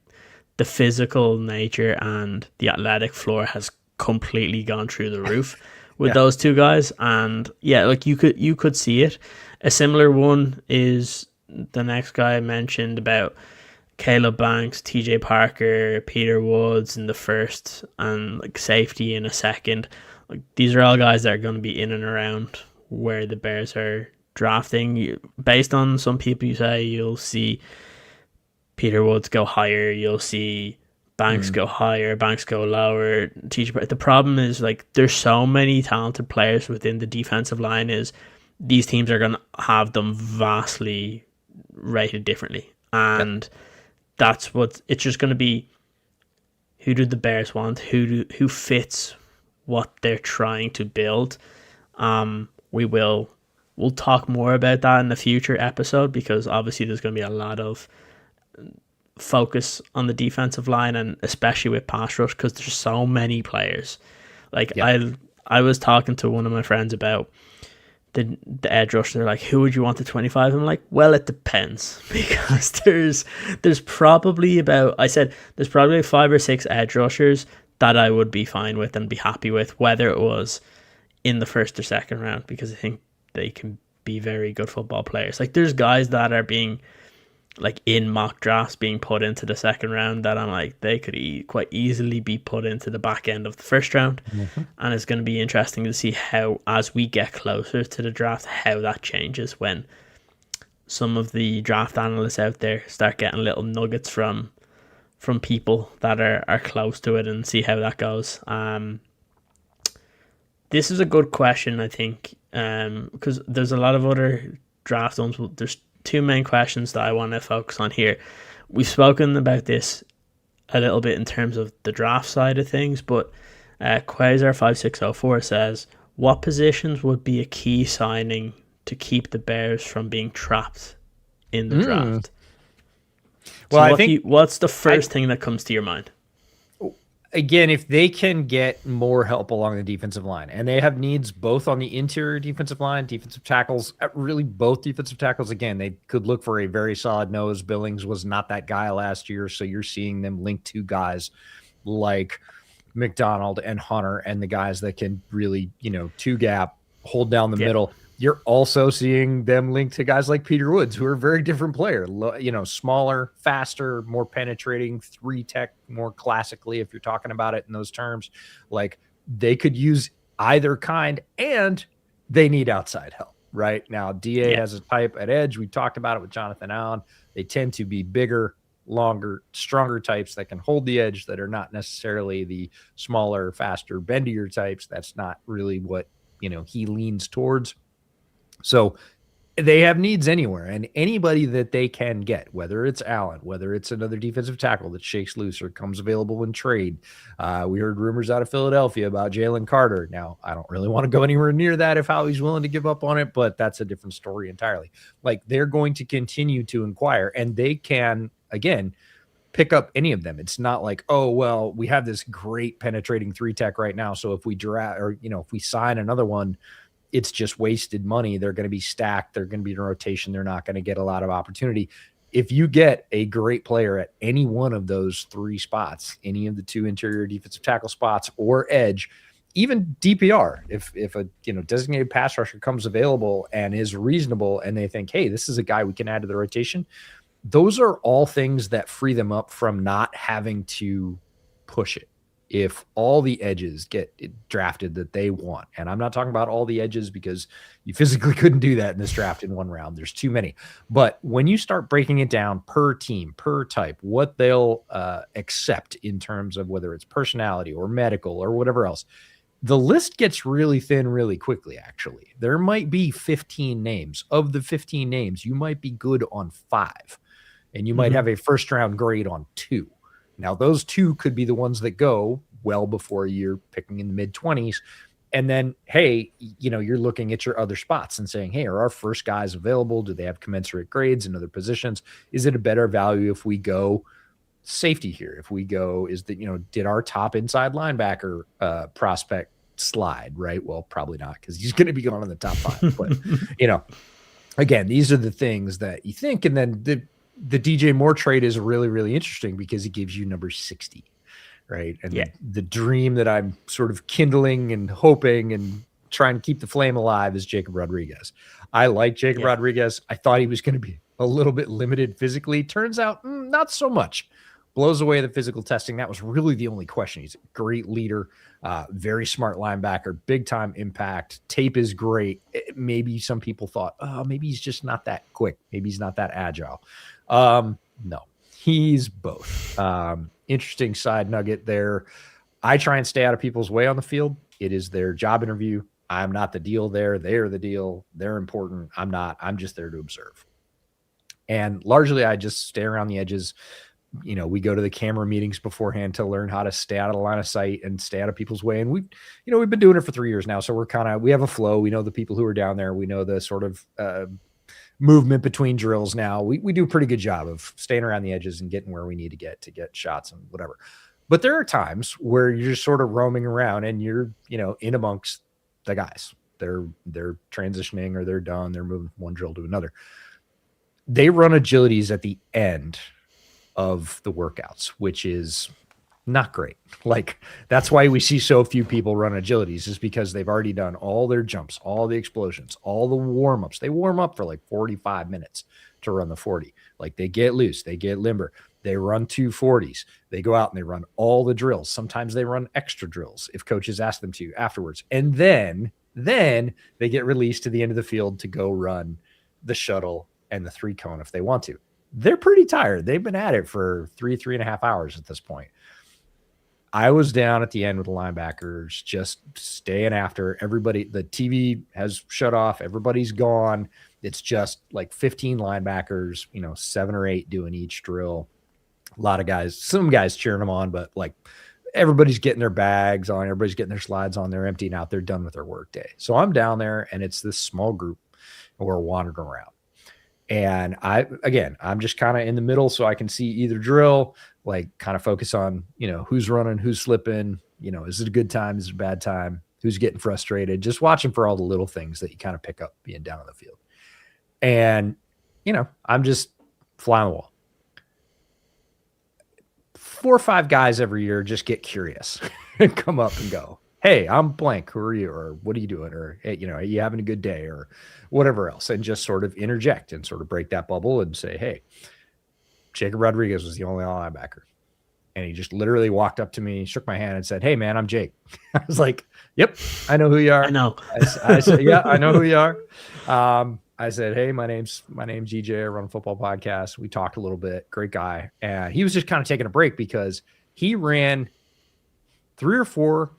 the physical nature and the athletic floor has completely gone through the roof with Yeah. those two guys. And yeah, like you could see it. A similar one is the next guy I mentioned about Caleb Banks, TJ Parker, Peter Woods in the first, and like safety in a second. Like these are all guys that are going to be in and around where the Bears are drafting. Based on some people, you say you'll see Peter Woods go higher, you'll see Banks go higher, Banks go lower. TJ. The problem is like there's so many talented players within the defensive line. Is these teams are going to have them vastly rated differently, and that's what it's just going to be. Who do the Bears want? Who fits what they're trying to build? We'll talk more about that in the future episode because obviously there's going to be a lot of focus on the defensive line and especially with pass rush because there's so many players. Like I was talking to one of my friends about the edge rush. They're like, who would you want to 25? I'm like, well, it depends because there's probably about, I said there's probably 5 or 6 edge rushers that I would be fine with and be happy with, whether it was in the first or second round, because I think they can be very good football players. Like there's guys that are being like in mock drafts being put into the second round that I'm like they could quite easily be put into the back end of the first round. And it's going to be interesting to see how, as we get closer to the draft, how that changes when some of the draft analysts out there start getting little nuggets from people that are close to it and see how that goes. This is a good question, I think, because there's a lot of other draft ones. There's 2 main questions that I want to focus on here. We've spoken about this a little bit in terms of the draft side of things, but Quasar5604 says, what positions would be a key signing to keep the Bears from being trapped in the draft? Well, so I think what's the first thing that comes to your mind? Again, if they can get more help along the defensive line, and they have needs both on the interior defensive line, defensive tackles, really both defensive tackles, again, they could look for a very solid nose. Billings was not that guy last year, so you're seeing them link to guys like McDonald and Hunter and the guys that can really, two gap, hold down the middle. You're also seeing them linked to guys like Peter Woods, who are a very different player, smaller, faster, more penetrating, 3-tech, more classically, if you're talking about it in those terms. Like they could use either kind and they need outside help right now. DA has a type at edge. We talked about it with Jonathan Allen. They tend to be bigger, longer, stronger types that can hold the edge that are not necessarily the smaller, faster, bendier types. That's not really what, he leans towards. So they have needs anywhere, and anybody that they can get, whether it's Allen, whether it's another defensive tackle that shakes loose or comes available in trade. We heard rumors out of Philadelphia about Jalen Carter. Now, I don't really want to go anywhere near that if Howie's willing to give up on it, but that's a different story entirely. Like they're going to continue to inquire, and they can, again, pick up any of them. It's not like, oh, well, we have this great penetrating 3-tech right now, so if we draft or, if we sign another one, it's just wasted money. They're going to be stacked. They're going to be in rotation. They're not going to get a lot of opportunity. If you get a great player at any one of those 3 spots, any of the 2 interior defensive tackle spots or edge, even DPR, if a designated pass rusher comes available and is reasonable and they think, hey, this is a guy we can add to the rotation, those are all things that free them up from not having to push it. If all the edges get drafted that they want, and I'm not talking about all the edges because you physically couldn't do that in this draft in one round. There's too many. But when you start breaking it down per team, per type, what they'll accept in terms of whether it's personality or medical or whatever else, the list gets really thin really quickly, actually. There might be 15 names. Of the 15 names, you might be good on 5, and you might have a first-round grade on 2. Now, those 2 could be the ones that go well before you're picking in the mid-20s. And then, hey, you're looking at your other spots and saying, hey, are our first guys available? Do they have commensurate grades in other positions? Is it a better value if we go safety here? If we go, did our top inside linebacker prospect slide, right? Well, probably not because he's going to be going in the top 5. But, again, these are the things that you think. And then the DJ Moore trade is really, really interesting because he gives you number 60, right? Yeah. And the dream that I'm sort of kindling and hoping and trying to keep the flame alive is Jacob Rodriguez. I like Jacob Rodriguez. I thought he was going to be a little bit limited physically. Turns out not so much. Blows away the physical testing. That was really the only question. He's a great leader, very smart linebacker, big time impact. Tape is great. Maybe some people thought, oh, maybe he's just not that quick. Maybe he's not that agile. No, he's both. Interesting side nugget there. I try and stay out of people's way on the field. It is their job interview. I'm not the deal there. They're the deal. They're important. I'm not. I'm just there to observe. And largely, I just stay around the edges. We go to the camera meetings beforehand to learn how to stay out of the line of sight and stay out of people's way. And we've been doing it for 3 years now. So we have a flow. We know the people who are down there. We know the sort of movement between drills now. We do a pretty good job of staying around the edges and getting where we need to get shots and whatever. But there are times where you're just sort of roaming around and you're, in amongst the guys. They're transitioning or they're done. They're moving from one drill to another. They run agilities at the end of the workouts, which is not great. Like, that's why we see so few people run agilities, is because they've already done all their jumps, all the explosions, all the warm-ups. They warm up for like 45 minutes to run the 40. Like, they get loose, they get limber, they run 240s, they go out and they run all the drills. Sometimes they run extra drills if coaches ask them to afterwards. And then they get released to the end of the field to go run the shuttle and the 3-cone if they want to. They're pretty tired. They've been at it for 3.5 hours at this point. I was down at the end with the linebackers, just staying after everybody. The TV has shut off. Everybody's gone. It's just like 15 linebackers, 7 or 8 doing each drill. A lot of guys, some guys cheering them on, but like everybody's getting their bags on. Everybody's getting their slides on. They're emptying out. They're done with their work day. So I'm down there and it's this small group and we're wandering around. And I'm just kind of in the middle so I can see either drill, like kind of focus on, who's running, who's slipping, is it a good time? Is it a bad time? Who's getting frustrated? Just watching for all the little things that you kind of pick up being down on the field. And, I'm just flying the wall. 4 or 5 guys every year just get curious and come up and go, hey, I'm blank. Who are you? Or what are you doing? Or, hey, are you having a good day? Or whatever else. And just sort of interject and sort of break that bubble and say, hey, Jacob Rodriguez was the only linebacker. And he just literally walked up to me, shook my hand and said, hey, man, I'm Jake. I was like, yep, I know who you are. I know. I said, yeah, I know who you are. I said, hey, my name's EJ. I run a football podcast. We talked a little bit. Great guy. And he was just kind of taking a break because he ran 3 or 4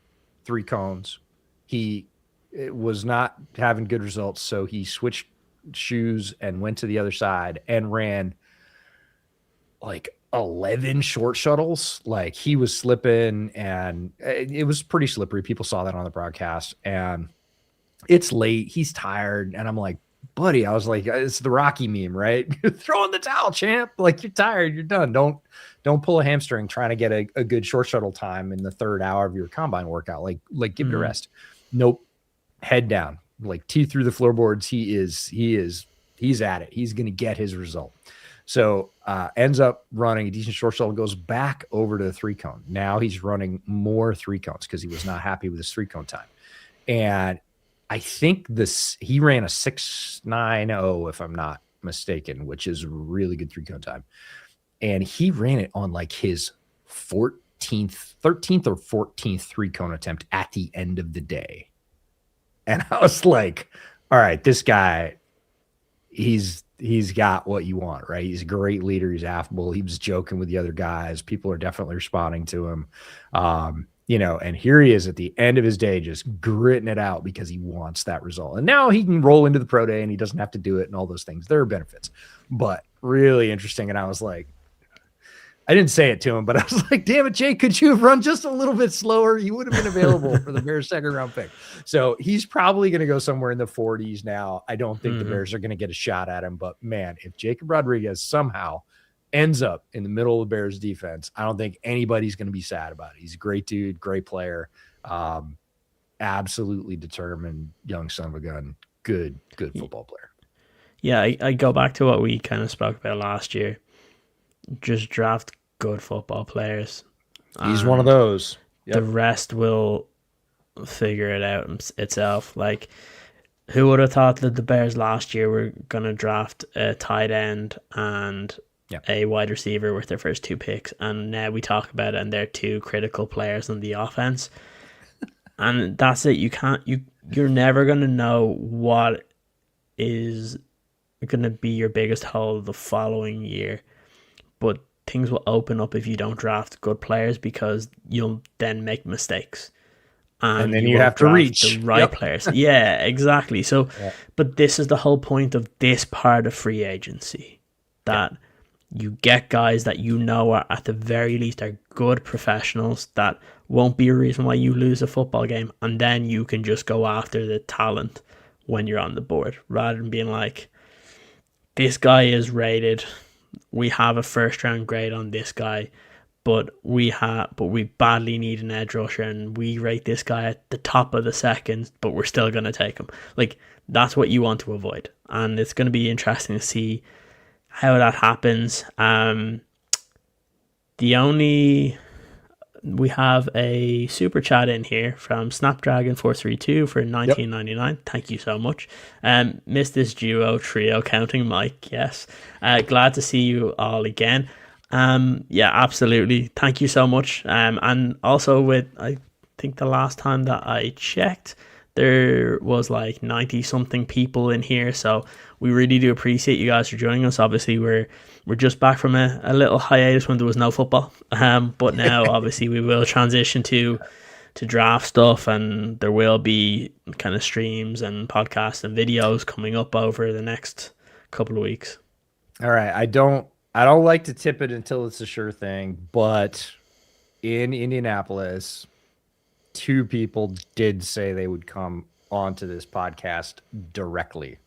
3-cones. He was not having good results, so he switched shoes and went to the other side and ran like 11 short shuttles. Like, he was slipping and it was pretty slippery. People saw that on the broadcast, and it's late. He's tired. And I'm like, buddy, I was like, it's the Rocky meme, right? Throw in the towel, champ. Like, you're tired. You're done. Don't pull a hamstring trying to get a good short shuttle time in the 3rd hour of your combine workout. Like give it a rest. Nope. Head down, like teeth through the floorboards. He's at it. He's going to get his result. So ends up running a decent short shuttle, goes back over to the 3-cone. Now he's running more 3-cones because he was not happy with his 3-cone time. And I think he ran a 6.90, if I'm not mistaken, which is really good 3-cone time. And he ran it on like his 13th or 14th 3-cone attempt at the end of the day. And I was like, all right, this guy, he's got what you want, right? He's a great leader. He's affable. He was joking with the other guys. People are definitely responding to him. And here he is at the end of his day, just gritting it out because he wants that result. And now he can roll into the pro day and he doesn't have to do it and all those things. There are benefits, but really interesting. And I was like, I didn't say it to him, but I was like, damn it, Jake, could you have run just a little bit slower? You would have been available for the Bears' 2nd round pick. So he's probably going to go somewhere in the 40s now. I don't think the Bears are going to get a shot at him, but man, if Jacob Rodriguez somehow ends up in the middle of the Bears defense, I don't think anybody's going to be sad about it. He's a great dude, great player, absolutely determined young son of a gun, good football player. Yeah, I go back to what we kind of spoke about last year. just draft good football players. He's one of And those. the Yep. rest will figure it out itself. Like, who would have thought that the Bears last year were going to draft a tight end and Yep. a wide receiver with their first 2 picks? And now we talk about it, and they're 2 critical players on the offense. And that's it. You're never going to know what is going to be your biggest hole the following year. But things will open up if you don't draft good players, because you'll then make mistakes And and then you you won't have to draft the reach. right Yep. players. Yeah, exactly. So, Yeah. but this is the whole point of this part of free agency, Yeah. that you get guys that you know are at the very least are good professionals that won't be a reason why you lose a football game, and then you can just go after the talent when you're on the board, rather than being like, this guy is rated, we have a first round grade on this guy, but we badly need an edge rusher, and we rate this guy at the top of the second, but we're still going to take him. Like, that's what you want to avoid, and it's going to be interesting to see how that happens. The only We have a super chat in here from Snapdragon432 for Yep. 19.99. Thank you so much. Missed this duo trio, counting Mike. Yes. Glad to see you all again. Yeah, absolutely. Thank you so much. And also, I think the last time that I checked, there was like 90 something people in here, so we really do appreciate you guys for joining us. Obviously, we're just back from a little hiatus when there was no football, but now obviously we will transition to draft stuff, and there will be kind of streams and podcasts and videos coming up over the next couple of weeks. All right. I don't like to tip it until it's a sure thing, but in Indianapolis, 2 people did say they would come onto this podcast directly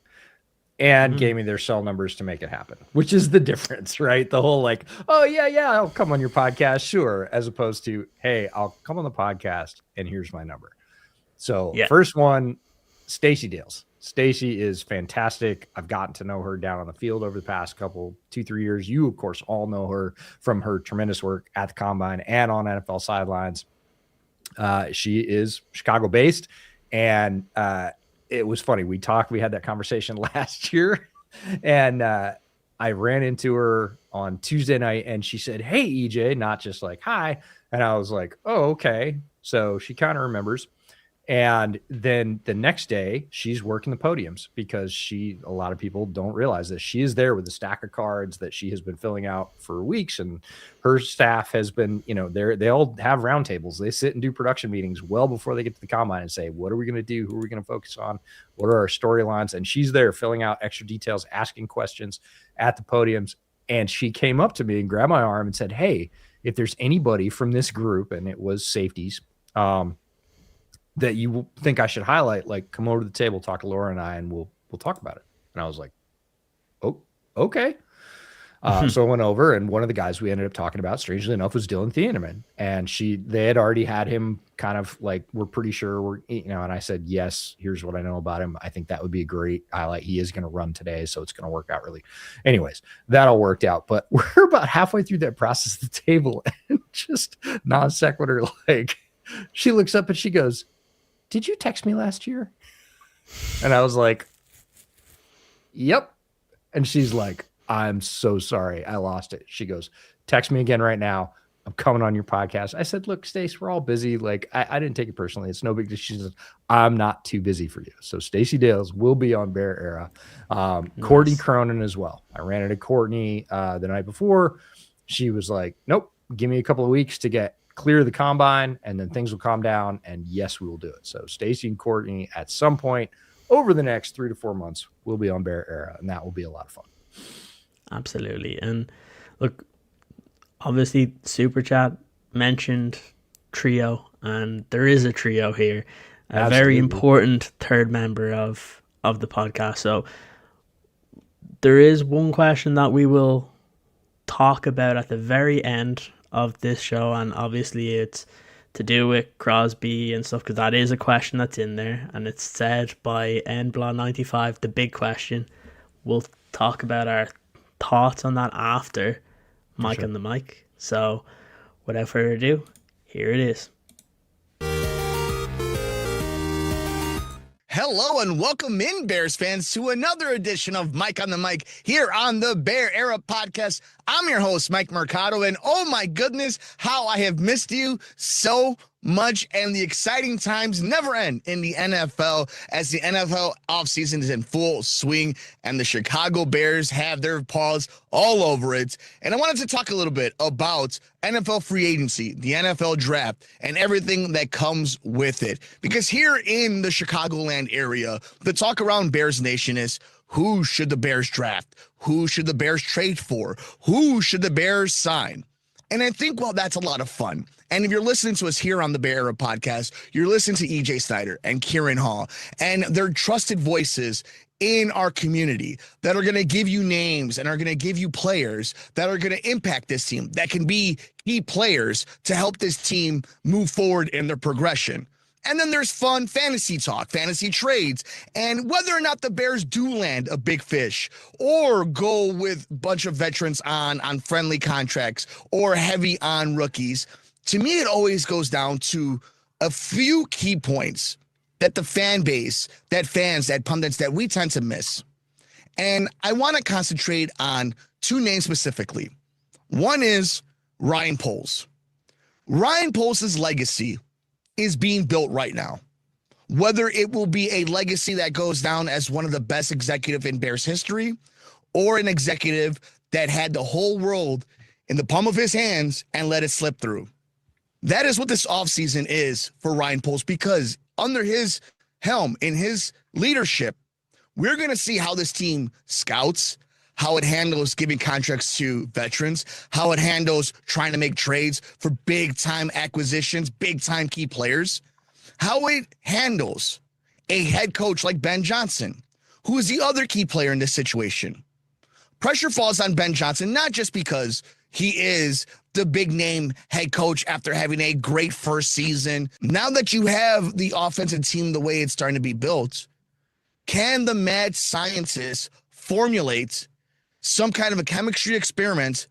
and gave me their cell numbers to make it happen, which is the difference, right? The whole like, oh yeah, I'll come on your podcast, sure, as opposed to, hey, I'll come on the podcast and here's my number. So Yeah. first one, Stacey Dales. Stacey is fantastic. I've gotten to know her down on the field over the past 2-3 years. You, of course, all know her from her tremendous work at the Combine and on NFL sidelines. She is Chicago based, and it was funny. We had that conversation last year, and I ran into her on Tuesday night, and she said, "Hey, EJ," not just like hi. And I was like, "Oh, okay." So she kind of remembers. And then the next day, she's working the podiums because a lot of people don't realize that she is there with a stack of cards that she has been filling out for weeks. And her staff has been, they all have roundtables. They sit and do production meetings well before they get to the combine and say, what are we going to do? Who are we going to focus on? What are our storylines? And she's there filling out extra details, asking questions at the podiums. And she came up to me and grabbed my arm and said, "Hey, if there's anybody from this group," and it was safeties, that you think I should highlight, like, come over to the table, talk to Laura and I, and we'll talk about it. And I was like, oh, okay. So I went over, and one of the guys we ended up talking about, strangely enough, was Dylan Thieneman. And they had already had him kind of like, we're pretty sure and I said, yes, here's what I know about him. I think that would be a great highlight. He is going to run today, so it's going to work out really. Anyways, that all worked out. But we're about halfway through that process at the table, and just non sequitur, like, she looks up and she goes, "Did you text me last year?" And I was like, "Yep." And she's like, "I'm so sorry. I lost it." She goes, "Text me again right now. I'm coming on your podcast." I said, "Look, Stace, we're all busy. Like, I didn't take it personally. It's no big deal." She says, "I'm not too busy for you." So Stacey Dales will be on Bear Era. Nice. Courtney Cronin as well. I ran into Courtney the night before. She was like, "Nope, give me a couple of weeks to get clear the combine, and then things will calm down, and yes, we will do it." So Stacey and Courtney at some point over the next 3 to 4 months will be on Bear Era, and that will be a lot of fun. Absolutely. And look, obviously super chat mentioned trio, and there is a trio here, a Absolutely. very important third member of the podcast. So there is one question that we will talk about at the very end of this show, and obviously it's to do with Crosby and stuff, because that is a question that's in there, and it's said by NBlaw95, the big question. We'll talk about our thoughts on that after, Mike on the mic. So without further ado, here it is. Hello and welcome in, Bears fans, to another edition of Mike on the Mic here on the Bear Era Podcast. I'm your host, Mike Mercado, and oh my goodness, how I have missed you so much, and the exciting times never end in the NFL as the NFL offseason is in full swing and the Chicago Bears have their paws all over it. And I wanted to talk a little bit about NFL free agency, the NFL draft, and everything that comes with it. Because here in the Chicagoland area, the talk around Bears Nation is, who should the Bears draft? Who should the Bears trade for? Who should the Bears sign? And I think, well, that's a lot of fun. And if you're listening to us here on the Bear Era Podcast, you're listening to EJ Snyder and Kieran Hall, and they're trusted voices in our community that are going to give you names and are going to give you players that are going to impact this team, that can be key players to help this team move forward in their progression. And then there's fun fantasy talk, fantasy trades, and whether or not the Bears do land a big fish or go with a bunch of veterans on friendly contracts or heavy on rookies. To me, it always goes down to a few key points that the fan base, that fans, that pundits, that we tend to miss. And I want to concentrate on two names specifically. One is Ryan Poles. Ryan Poles' legacy is being built right now. Whether it will be a legacy that goes down as one of the best executives in Bears history or an executive that had the whole world in the palm of his hands and let it slip through. That is what this offseason is for Ryan Poles, because under his helm, in his leadership, we're going to see how this team scouts, how it handles giving contracts to veterans, how it handles trying to make trades for big-time acquisitions, big-time key players, how it handles a head coach like Ben Johnson, who is the other key player in this situation. Pressure falls on Ben Johnson, not just because he is the big-name head coach after having a great first season. Now that you have the offensive team the way it's starting to be built, can the mad scientists formulate some kind of a chemistry experiment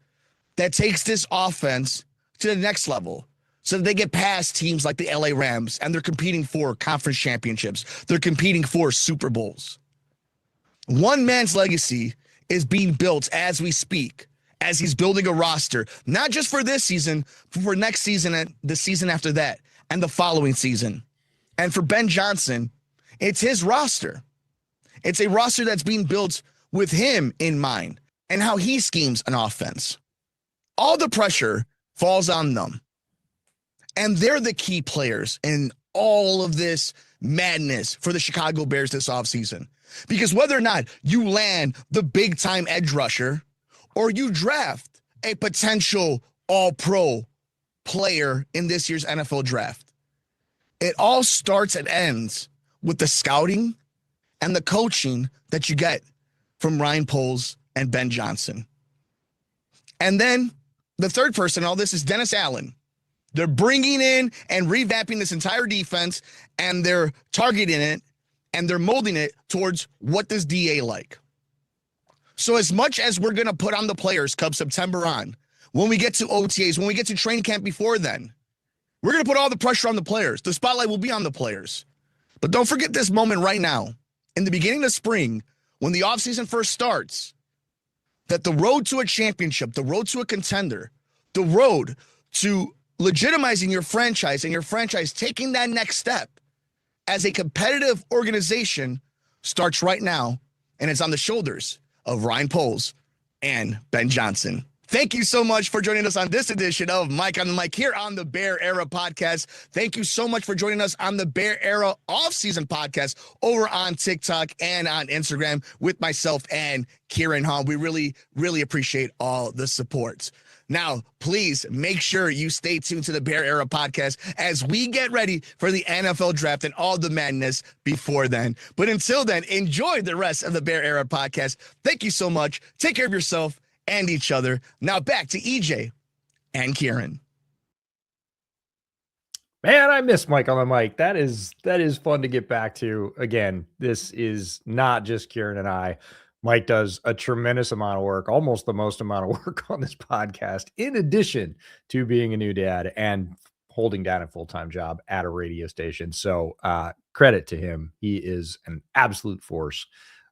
that takes this offense to the next level so that they get past teams like the LA Rams and they're competing for conference championships. They're competing for Super Bowls. One man's legacy is being built as we speak, as he's building a roster, not just for this season, but for next season and the season after that and the following season. And for Ben Johnson, it's his roster. It's a roster that's being built with him in mind and how he schemes an offense. All the pressure falls on them. And they're the key players in all of this madness for the Chicago Bears this offseason. Because whether or not you land the big-time edge rusher or you draft a potential all-pro player in this year's NFL draft, it all starts and ends with the scouting and the coaching that you get from Ryan Poles and Ben Johnson. And then the third person in all this is Dennis Allen. They're bringing in and revamping this entire defense, and they're targeting it, and they're molding it towards what does DA like. So as much as we're going to put on the players come September on, when we get to OTAs, when we get to training camp before then, we're going to put all the pressure on the players. The spotlight will be on the players. But don't forget this moment right now, in the beginning of spring, when the offseason first starts, that the road to a championship, the road to a contender, the road to legitimizing your franchise and your franchise taking that next step as a competitive organization starts right now, and it's on the shoulders of Ryan Poles and Ben Johnson. Thank you so much for joining us on this edition of Mike on the Mic here on the Bear Era Podcast. Thank you so much for joining us on the Bear Era Offseason Podcast over on TikTok and on Instagram with myself and Kieran Hall. We really, really appreciate all the support. Now, please make sure you stay tuned to the Bear Era Podcast as we get ready for the NFL draft and all the madness before then. But until then, enjoy the rest of the Bear Era Podcast. Thank you so much. Take care of yourself and each other. Now back to EJ and Kieran. Man, I miss Mike on the mic. That is fun to get back to. Again, this is not just Kieran and I. Mike does a tremendous amount of work, almost the most amount of work on this podcast, in addition to being a new dad and holding down a full-time job at a radio station. So credit to him. He is an absolute force.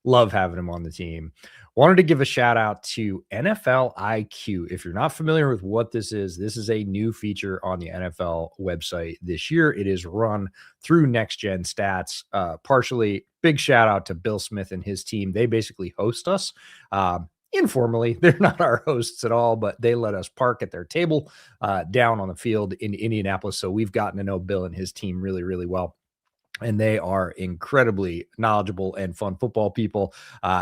Love having him on the team. Wanted to give a shout out to NFL IQ. If you're not familiar with what this is a new feature on the NFL website this year. It is run through Next Gen Stats. Partially, big shout out to Bill Smith and his team. They basically host us informally. They're not our hosts at all, but they let us park at their table down on the field in Indianapolis. So we've gotten to know Bill and his team really, really well. And they are incredibly knowledgeable and fun football people.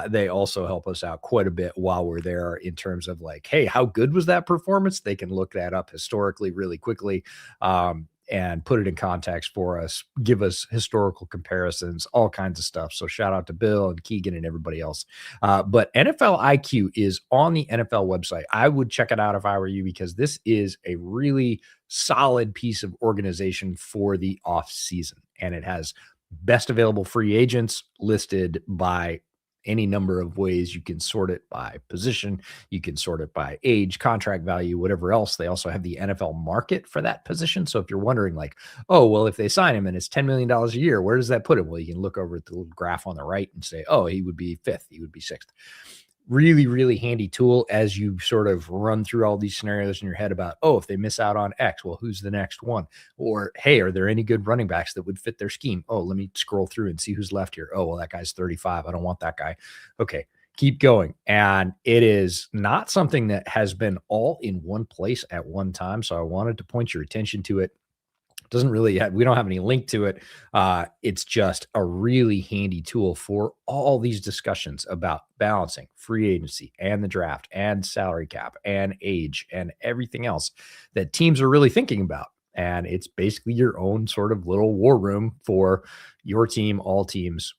They also help us out quite a bit while we're there in terms of like, hey, how good was that performance? They can look that up historically really quickly and put it in context for us, give us historical comparisons, all kinds of stuff. So shout out to Bill and Keegan and everybody else. But NFL IQ is on the NFL website. I would check it out if I were you, because this is a really solid piece of organization for the off season. And it has best available free agents listed by any number of ways. You can sort it by position. You can sort it by age, contract value, whatever else. They also have the NFL market for that position. So if you're wondering like, oh, well, if they sign him and it's $10 million a year, where does that put him? Well, you can look over at the little graph on the right and say, oh, he would be fifth. He would be sixth. Really, really handy tool as you sort of run through all these scenarios in your head about, oh, if they miss out on X, well, who's the next one? Or, hey, are there any good running backs that would fit their scheme? Oh, let me scroll through and see who's left here. Oh, well, that guy's 35. I don't want that guy. Okay, keep going. And it is not something that has been all in one place at one time. So I wanted to point your attention to it. Doesn't really have, we don't have any link to it. It's just a really handy tool for all these discussions about balancing free agency and the draft and salary cap and age and everything else that teams are really thinking about. And it's basically your own sort of little war room for your team, all teams.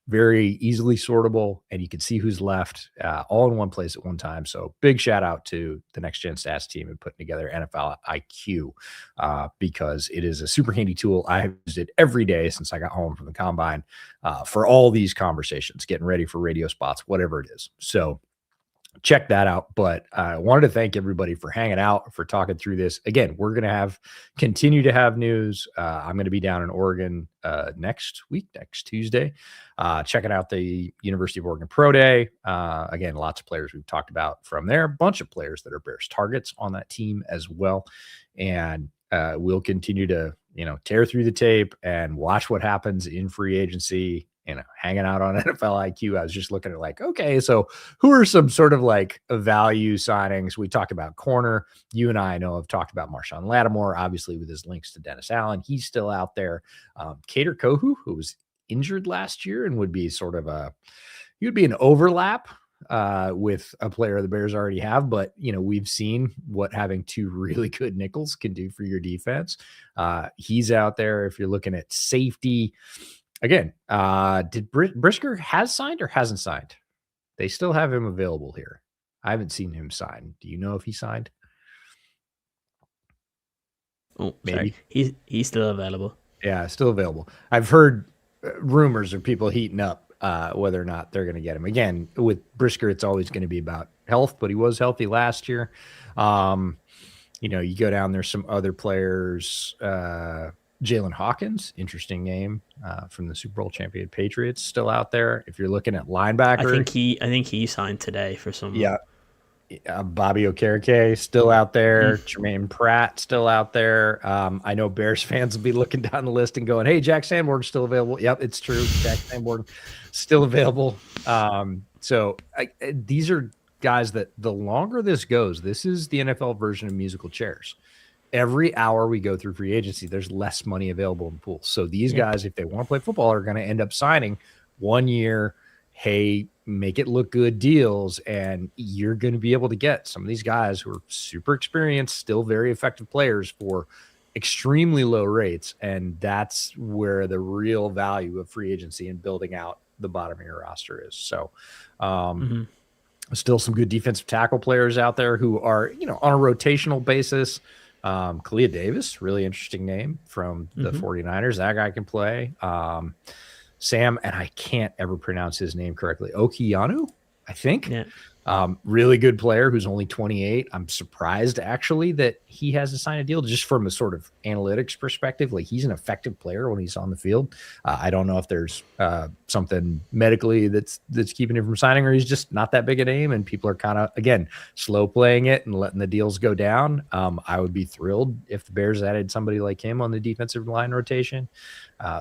Very easily sortable, and you can see who's left all in one place at one time. So big shout out to the Next Gen Stats team and putting together NFL IQ because it is a super handy tool. I have used it every day since I got home from the combine for all these conversations, getting ready for radio spots, whatever it is. So check that out. But I wanted to thank everybody for hanging out, for talking through this. Again, we're going to continue to have news. I'm going to be down in Oregon next week, next Tuesday, checking out the University of Oregon Pro Day. Again, lots of players we've talked about from there, a bunch of players that are Bears targets on that team as well. And we'll continue to, tear through the tape and watch what happens in free agency. Hanging out on NFL IQ, I was just looking at like, okay, so who are some sort of like value signings? We talked about corner. You and I know have talked about Marshawn Lattimore, obviously with his links to Dennis Allen. He's still out there. Kader Kohu, who was injured last year and would be sort of an overlap with a player the Bears already have. But, we've seen what having two really good nickels can do for your defense. He's out there. If you're looking at safety, again, did Brisker has signed or hasn't signed? They still have him available here. I haven't seen him sign. Do you know if he signed? Oh, maybe. Sorry. He's still available. Yeah, still available. I've heard rumors of people heating up whether or not they're going to get him. Again, with Brisker, it's always going to be about health, but he was healthy last year. You go down, there's some other players, Jalen Hawkins, interesting name from the Super Bowl champion Patriots, still out there. If you're looking at linebacker, I think he signed today for some. Yeah, Bobby Okereke still out there. Jermaine Pratt still out there. I know Bears fans will be looking down the list and going, "Hey, Jack Sanborn's still available." Yep, it's true. Jack Sanborn still available. These are guys that the longer this goes, this is the NFL version of musical chairs. Every hour we go through free agency, there's less money available in pools. So these guys, if they want to play football, are going to end up signing 1 year, hey, make it look good deals. And you're going to be able to get some of these guys who are super experienced, still very effective players for extremely low rates. And that's where the real value of free agency and building out the bottom of your roster is. So, still some good defensive tackle players out there who are, on a rotational basis. Kalia Davis, really interesting name from the 49ers. That guy can play. Sam, and I can't ever pronounce his name correctly. Okianu? I think. Yeah. Really good player who's only 28. I'm surprised actually that he has to sign a deal just from a sort of analytics perspective. Like he's an effective player when he's on the field. I don't know if there's something medically that's keeping him from signing, or he's just not that big a name and people are kind of, again, slow playing it and letting the deals go down. I would be thrilled if the Bears added somebody like him on the defensive line rotation.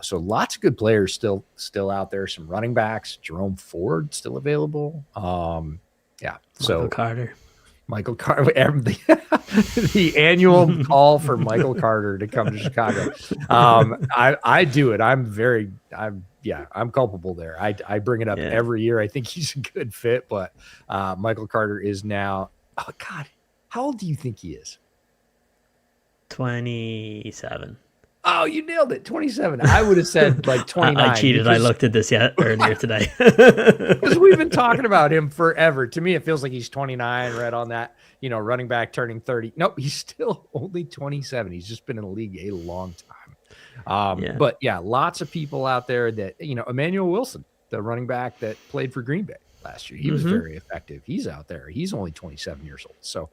So lots of good players still out there. Some running backs, Jerome Ford still available. Yeah. Michael Carter, the annual call for Michael Carter to come to Chicago. I do it. I'm culpable there. I bring it up every year. I think he's a good fit, but Michael Carter is now, oh God, how old do you think he is? 27. Oh, you nailed it. 27. I would have said like 29. I cheated. I looked at this earlier today. Because we've been talking about him forever. To me, it feels like he's 29, right on that, running back turning 30. Nope, he's still only 27. He's just been in the league a long time. But yeah, lots of people out there that, Emmanuel Wilson, the running back that played for Green Bay last year, he was very effective. He's out there. He's only 27 years old. So,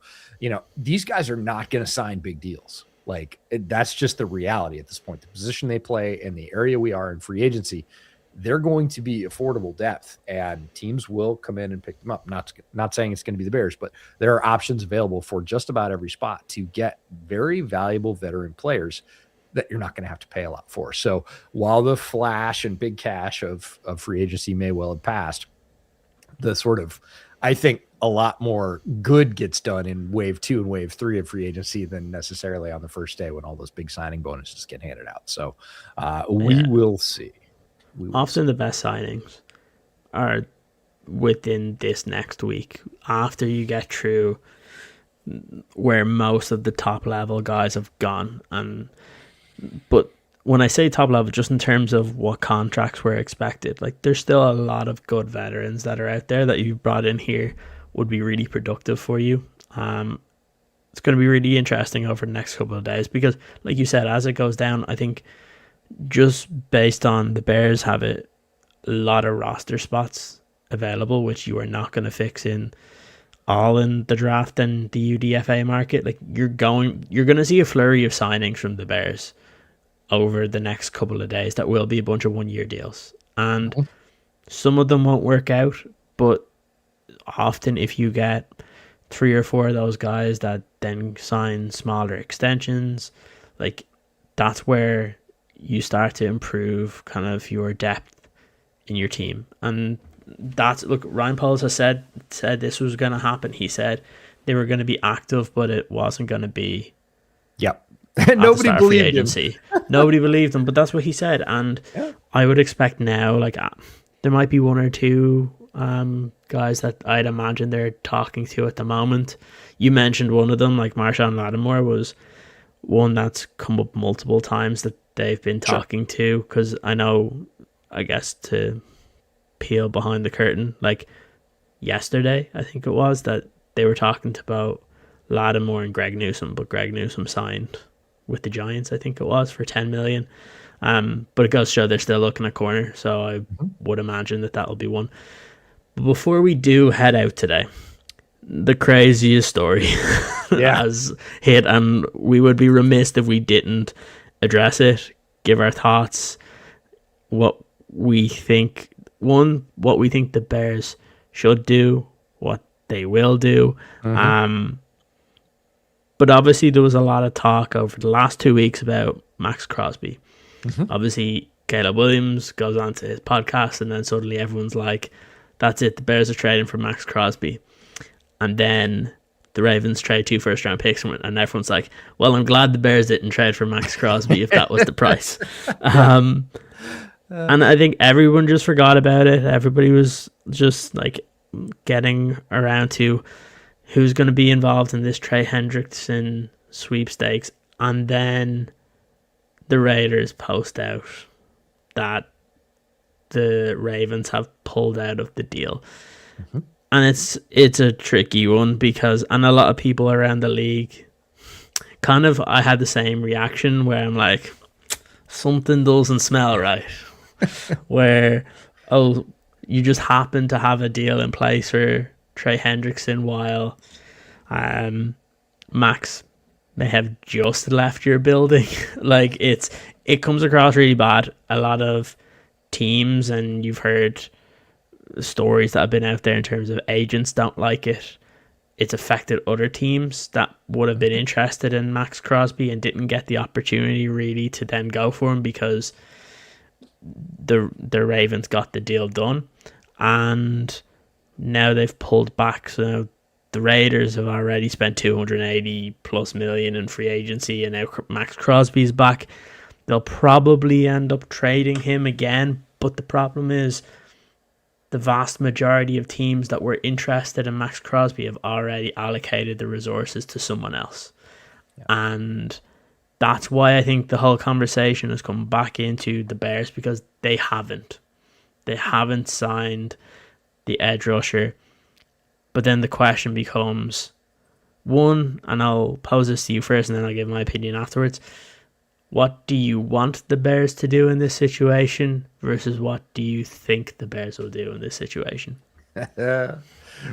these guys are not going to sign big deals. Like that's just the reality at this point. The position they play and the area we are in free agency, they're going to be affordable depth, and teams will come in and pick them up. Not saying it's going to be the Bears, but there are options available for just about every spot to get very valuable veteran players that you're not going to have to pay a lot for. So while the flash and big cash of free agency may well have passed, the sort of, I think, a lot more good gets done in wave 2 and wave 3 of free agency than necessarily on the first day when all those big signing bonuses get handed out. So we will see. Often the best signings are within this next week after you get through where most of the top level guys have gone. But when I say top level, just in terms of what contracts were expected, like there's still a lot of good veterans that are out there that you brought in here would be really productive for you. It's going to be really interesting over the next couple of days because, like you said, as it goes down, I think just based on the Bears have a lot of roster spots available, which you are not going to fix in the draft and the UDFA market. Like you're going to see a flurry of signings from the Bears over the next couple of days that will be a bunch of 1-year deals, and some of them won't work out, but often if you get 3 or 4 of those guys that then sign smaller extensions, like that's where you start to improve kind of your depth in your team. And Ryan Poles has said this was going to happen. He said they were going to be active, but it wasn't going to be nobody believed him. Nobody believed him, but that's what he said. And I would expect now, like there might be 1 or 2 guys that I'd imagine they're talking to at the moment. You mentioned one of them, like Marshawn Lattimore was one that's come up multiple times that they've been talking to, because I know, I guess, to peel behind the curtain, like yesterday I think it was, that they were talking about Lattimore and Greg Newsome, but Greg Newsome signed with the Giants, I think it was, for $10 million. But it goes to show they're still looking at corner, so I would imagine that will be one. But before we do head out today, the craziest story has hit, and we would be remiss if we didn't address it, give our thoughts, what we think the Bears should do, what they will do. But obviously there was a lot of talk over the last 2 weeks about Max Crosby. Obviously Caleb Williams goes on to his podcast, and then suddenly everyone's like, that's it, the Bears are trading for Max Crosby. And then the Ravens trade 2 first-round picks, and everyone's like, well, I'm glad the Bears didn't trade for Max Crosby if that was the price. And I think everyone just forgot about it. Everybody was just like getting around to who's going to be involved in this Trey Hendrickson sweepstakes. And then the Raiders post out that the Ravens have pulled out of the deal. And it's a tricky one because, and a lot of people around the league kind of, I had the same reaction where I'm like, something doesn't smell right. Where, You just happen to have a deal in place for Trey Hendrickson while Max may have just left your building. Like it comes across really bad. A lot of teams, and you've heard stories that have been out there in terms of agents don't like it. It's affected other teams that would have been interested in Max Crosby and didn't get the opportunity really to then go for him because the Ravens got the deal done, and now they've pulled back. So now the Raiders have already spent 280 plus million in free agency, and now Max Crosby's back. They'll probably end up trading him again, but the problem is the vast majority of teams that were interested in Max Crosby have already allocated the resources to someone else. Yeah. And that's why I think the whole conversation has come back into the Bears, because they haven't signed the edge rusher. But then the question becomes, one, and I'll pose this to you first and then I'll give my opinion afterwards. What do you want the Bears to do in this situation versus what do you think the Bears will do in this situation?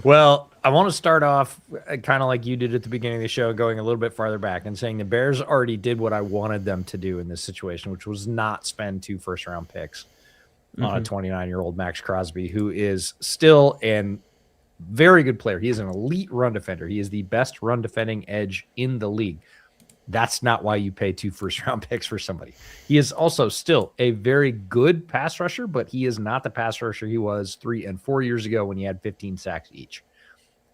Well, I want to start off kind of like you did at the beginning of the show, going a little bit farther back and saying the Bears already did what I wanted them to do in this situation, which was not spend 2 first-round picks on a 29-year-old Max Crosby, who is still a very good player. He is an elite run defender. He is the best run defending edge in the league. That's not why you pay 2 first-round picks for somebody. He is also still a very good pass rusher, but he is not the pass rusher he was 3 and 4 years ago when he had 15 sacks each.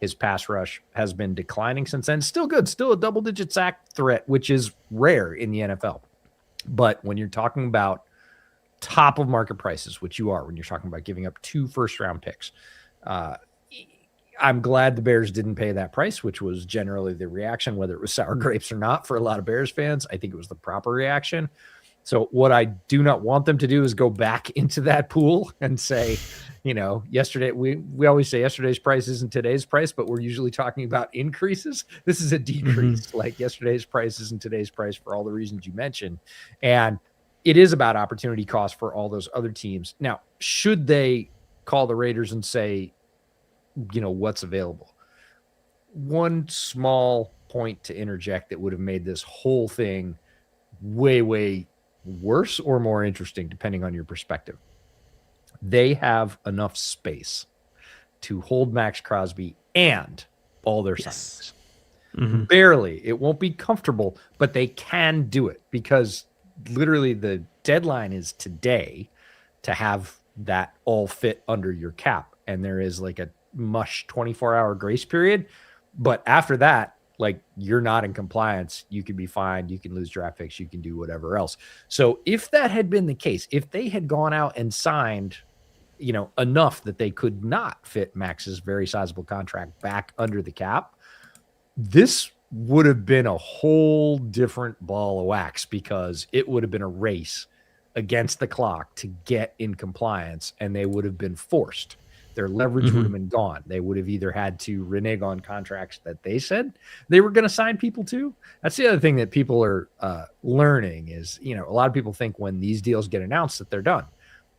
His pass rush has been declining since then. Still good, still a double-digit sack threat, which is rare in the NFL. But when you're talking about top of market prices, which you are when you're talking about giving up 2 first-round picks, I'm glad the Bears didn't pay that price, which was generally the reaction, whether it was sour grapes or not for a lot of Bears fans. I think it was the proper reaction. So what I do not want them to do is go back into that pool and say, yesterday, we always say yesterday's price isn't today's price, but we're usually talking about increases. This is a decrease. Like yesterday's price isn't today's price for all the reasons you mentioned. And it is about opportunity cost for all those other teams. Now, should they call the Raiders and say, what's available? One small point to interject that would have made this whole thing way, way worse or more interesting, depending on your perspective. They have enough space to hold Max Crosby and all their signings. Barely. It won't be comfortable, but they can do it because literally the deadline is today to have that all fit under your cap. And there is like a 24-hour grace period. But after that, like, you're not in compliance. You can be fined. You can lose draft picks. You can do whatever else. So if that had been the case, if they had gone out and signed, enough that they could not fit Max's very sizable contract back under the cap, this would have been a whole different ball of wax, because it would have been a race against the clock to get in compliance, and they would have been forced. Their leverage would have been gone. They would have either had to renege on contracts that they said they were going to sign people to. That's the other thing that people are learning is, a lot of people think when these deals get announced that they're done.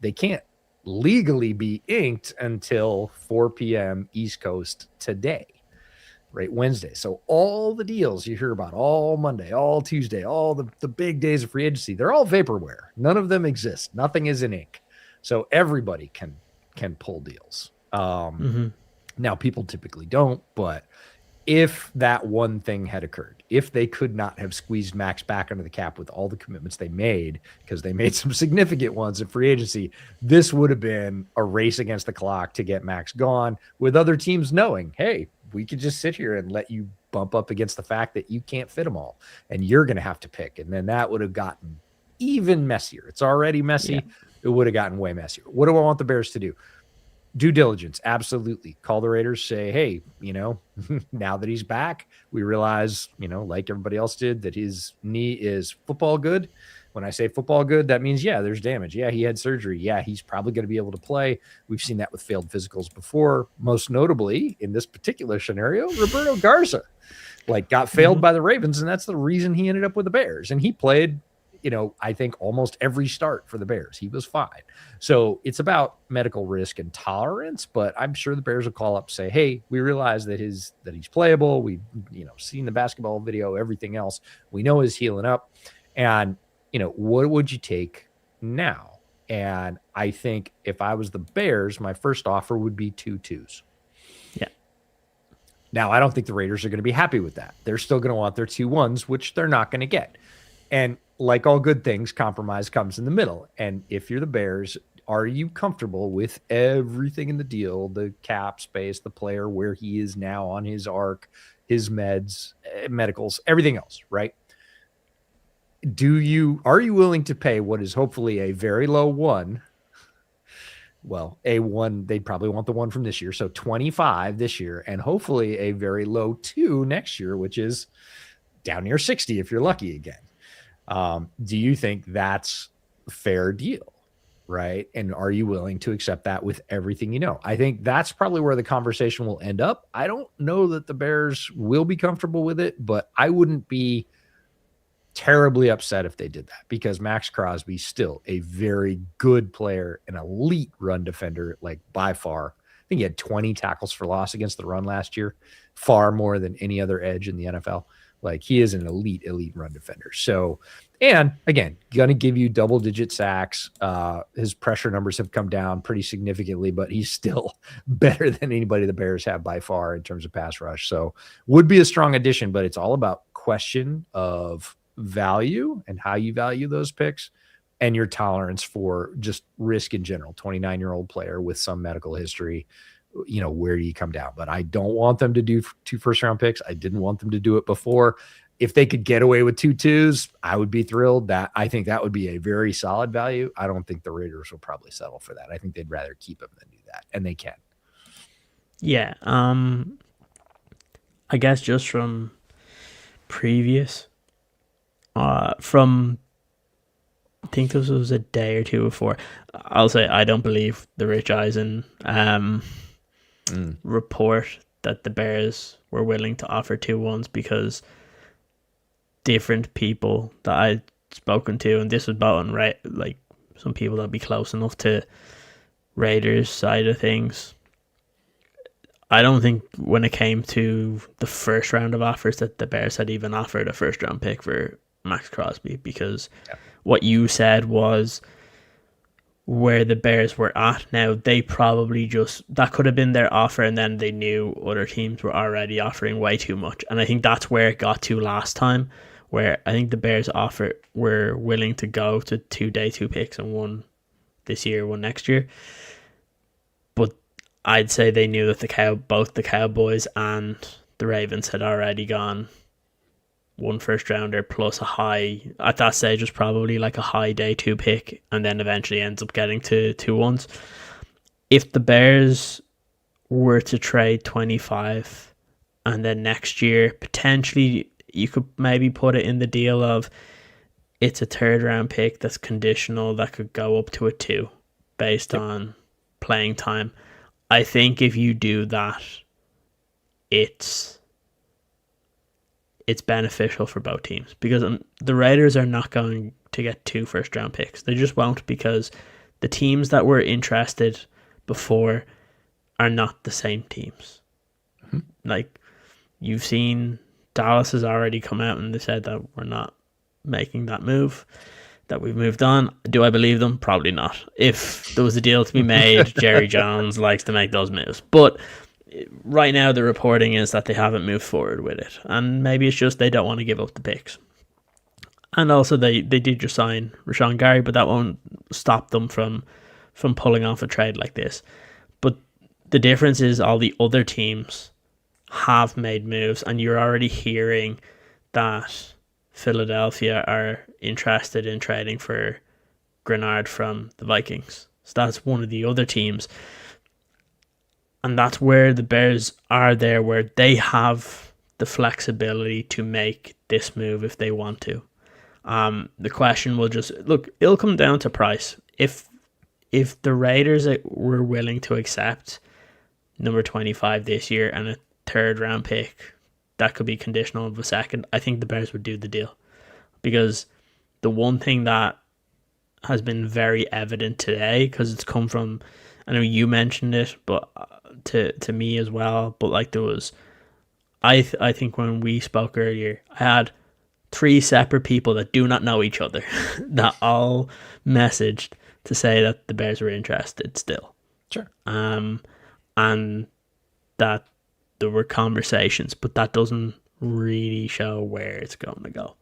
They can't legally be inked until 4 p.m. East Coast today, right? Wednesday. So all the deals you hear about all Monday, all Tuesday, all the big days of free agency, they're all vaporware. None of them exist. Nothing is in ink. So everybody can pull deals. Now people typically don't, but if that one thing had occurred, if they could not have squeezed Max back under the cap with all the commitments they made, because they made some significant ones in free agency, this would have been a race against the clock to get Max gone, with other teams knowing, hey, we could just sit here and let you bump up against the fact that you can't fit them all and you're going to have to pick. And then that would have gotten even messier. It's already messy. Yeah. It would have gotten way messier. What do I want the Bears to do? Due diligence, absolutely. Call the Raiders, say, hey, now that he's back, we realize, like everybody else did, that his knee is football good. When I say football good, that means, yeah, there's damage. Yeah, he had surgery. Yeah, he's probably going to be able to play. We've seen that with failed physicals before, most notably in this particular scenario, Roberto Garza, got failed by the Ravens, and that's the reason he ended up with the Bears. And he played I think almost every start for the Bears. He was fine. So it's about medical risk and tolerance, but I'm sure the Bears will call up and say, hey, we realize that he's playable. We've, seen the basketball video, everything else. We know he's healing up. And, what would you take now? And I think if I was the Bears, my first offer would be 2 2s. Yeah. Now, I don't think the Raiders are going to be happy with that. They're still going to want their 2 1s, which they're not going to get. And like all good things, compromise comes in the middle. And if you're the Bears, are you comfortable with everything in the deal, the cap space, the player, where he is now on his arc, his meds, medicals, everything else, right? Are you willing to pay what is hopefully a very low 1? Well, a 1, they'd probably want the 1 from this year. So 25 this year, and hopefully a very low 2 next year, which is down near 60 if you're lucky again. Do you think that's a fair deal? Right. And are you willing to accept that with everything you know? I think that's probably where the conversation will end up. I don't know that the Bears will be comfortable with it, but I wouldn't be terribly upset if they did that, because Max Crosby still a very good player, an elite run defender, like by far. I think he had 20 tackles for loss against the run last year, far more than any other edge in the NFL. Like, he is an elite run defender. So, and again, going to give you double-digit sacks. His pressure numbers have come down pretty significantly, but he's still better than anybody the Bears have by far in terms of pass rush. So, would be a strong addition, but it's all about question of value and how you value those picks and your tolerance for just risk in general. 29-year-old player with some medical history. Where do you come down? But I don't want them to do 2 first-round picks. I didn't want them to do it before. If they could get away with 2 2s, I would be thrilled. I think that would be a very solid value. I don't think the Raiders will probably settle for that. I think they'd rather keep him than do that, and they can. Yeah. I guess just from previous, I think this was a day or two before, I'll say I don't believe the Rich Eisen report that the Bears were willing to offer 2 1s, because different people that I'd spoken to, and this was about on like some people that'd be close enough to Raiders side of things, I don't think when it came to the first round of offers that the Bears had even offered a first round pick for Max Crosby, because what you said was where the Bears were at. Now, they probably that could have been their offer, and then they knew other teams were already offering way too much. And I think that's where it got to last time, where I think the Bears were willing to go to 2 day 2 picks, and 1 this year, 1 next year. But I'd say they knew that both the Cowboys and the Ravens had already gone 1 first rounder plus a high, at that stage was probably like a high day 2 pick, and then eventually ends up getting to 2 1s. If the Bears were to trade 25, and then next year potentially you could maybe put it in the deal of it's a 3rd round pick that's conditional that could go up to a 2 based on playing time. I think if you do that, it's beneficial for both teams, because the Raiders are not going to get 2 first round picks. They just won't, because the teams that were interested before are not the same teams. Mm-hmm. Like, you've seen Dallas has already come out and they said that we're not making that move, that we've moved on. Do I believe them? Probably not. If there was a deal to be made, Jerry Jones likes to make those moves. But right now the reporting is that they haven't moved forward with it, and maybe it's just they don't want to give up the picks. And also they did just sign Rashawn Gary, but that won't stop them from pulling off a trade like this. But the difference is all the other teams have made moves, and you're already hearing that Philadelphia are interested in trading for Grenard from the Vikings. So that's one of the other teams. And that's where the Bears are there, where they have the flexibility to make this move if they want to. The question will it'll come down to price. If the Raiders were willing to accept number 25 this year and a 3rd round pick that could be conditional of a 2nd, I think the Bears would do the deal, because the one thing that has been very evident today, because it's come from, I know you mentioned it, but to me as well. But like there was, I think when we spoke earlier, I had 3 separate people that do not know each other that all messaged to say that the Bears were interested still. Sure. And that there were conversations, but that doesn't really show where it's going to go.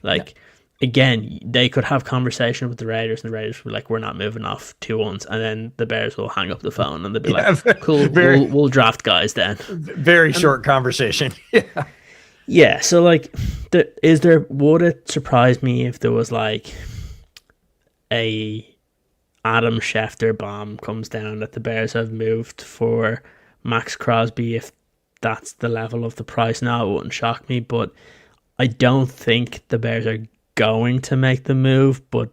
Like, again, they could have conversation with the Raiders, and the Raiders were like, we're not moving off 2-1s, and then the Bears will hang up the phone, and they'll be like, cool, we'll draft guys then. Very short conversation. Yeah. Yeah, so like, would it surprise me if there was like a Adam Schefter bomb comes down that the Bears have moved for Max Crosby, if that's the level of the price? Now, it wouldn't shock me, but I don't think the Bears are going to make the move, but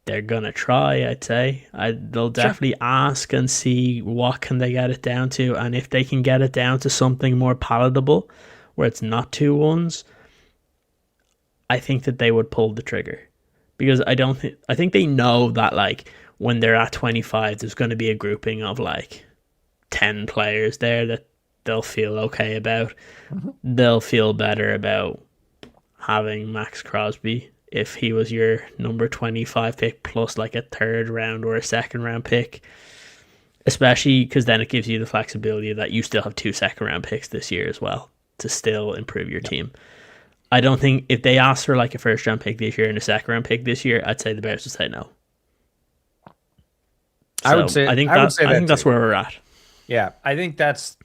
they're gonna try. I'd say they'll definitely ask and see what can they get it down to, and if they can get it down to something more palatable where it's not 2-1s, I think that they would pull the trigger, because I think they know that like when they're at 25, there's going to be a grouping of like 10 players there that they'll feel okay about. Mm-hmm. They'll feel better about having Max Crosby if he was your number 25 pick plus like a 3rd round or a 2nd round pick, especially because then it gives you the flexibility that you still have 2 2nd round picks this year as well to still improve your team. I don't think if they ask for like a 1st round pick this year and a 2nd round pick this year, I'd say the Bears would say no. So I think that's where we're at. Yeah, I think that's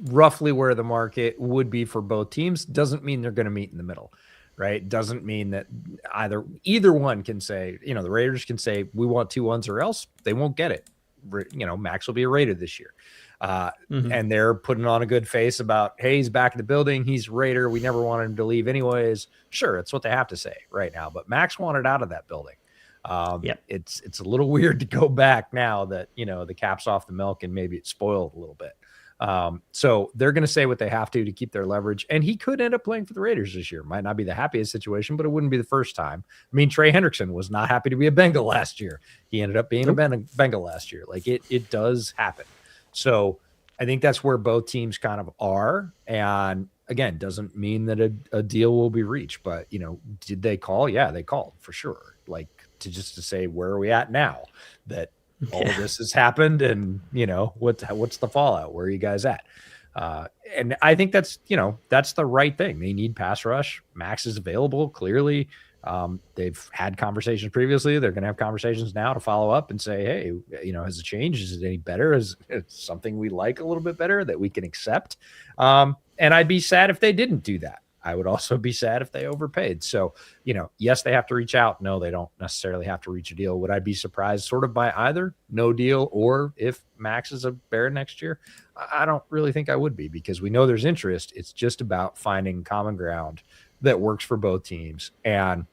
roughly where the market would be for both teams. Doesn't mean they're going to meet in the middle, right? Doesn't mean that either one can say, the Raiders can say we want 2-1s or else they won't get it. Max will be a Raider this year. And they're putting on a good face about, hey, he's back in the building. He's a Raider. We never wanted him to leave anyways. Sure, it's what they have to say right now. But Max wanted out of that building. It's a little weird to go back now that, the cap's off the milk and maybe it's spoiled a little bit. So they're going to say what they have to keep their leverage. And he could end up playing for the Raiders this year. Might not be the happiest situation, but it wouldn't be the first time. I mean, Trey Hendrickson was not happy to be a Bengal last year. He ended up being a Bengal last year. Like it does happen. So I think that's where both teams kind of are. And again, doesn't mean that a deal will be reached, but did they call? Yeah, they called for sure. Like to say, where are we at now that all of this has happened? And what's the fallout? Where are you guys at? And I think that's the right thing. They need pass rush. Max is available. Clearly, they've had conversations previously. They're going to have conversations now to follow up and say, hey, has it changed? Is it any better? Is it something we like a little bit better that we can accept? And I'd be sad if they didn't do that. I would also be sad if they overpaid. So, yes, they have to reach out. No, they don't necessarily have to reach a deal. Would I be surprised sort of by either no deal or if Max is a Bear next year? I don't really think I would be, because we know there's interest. It's just about finding common ground that works for both teams. And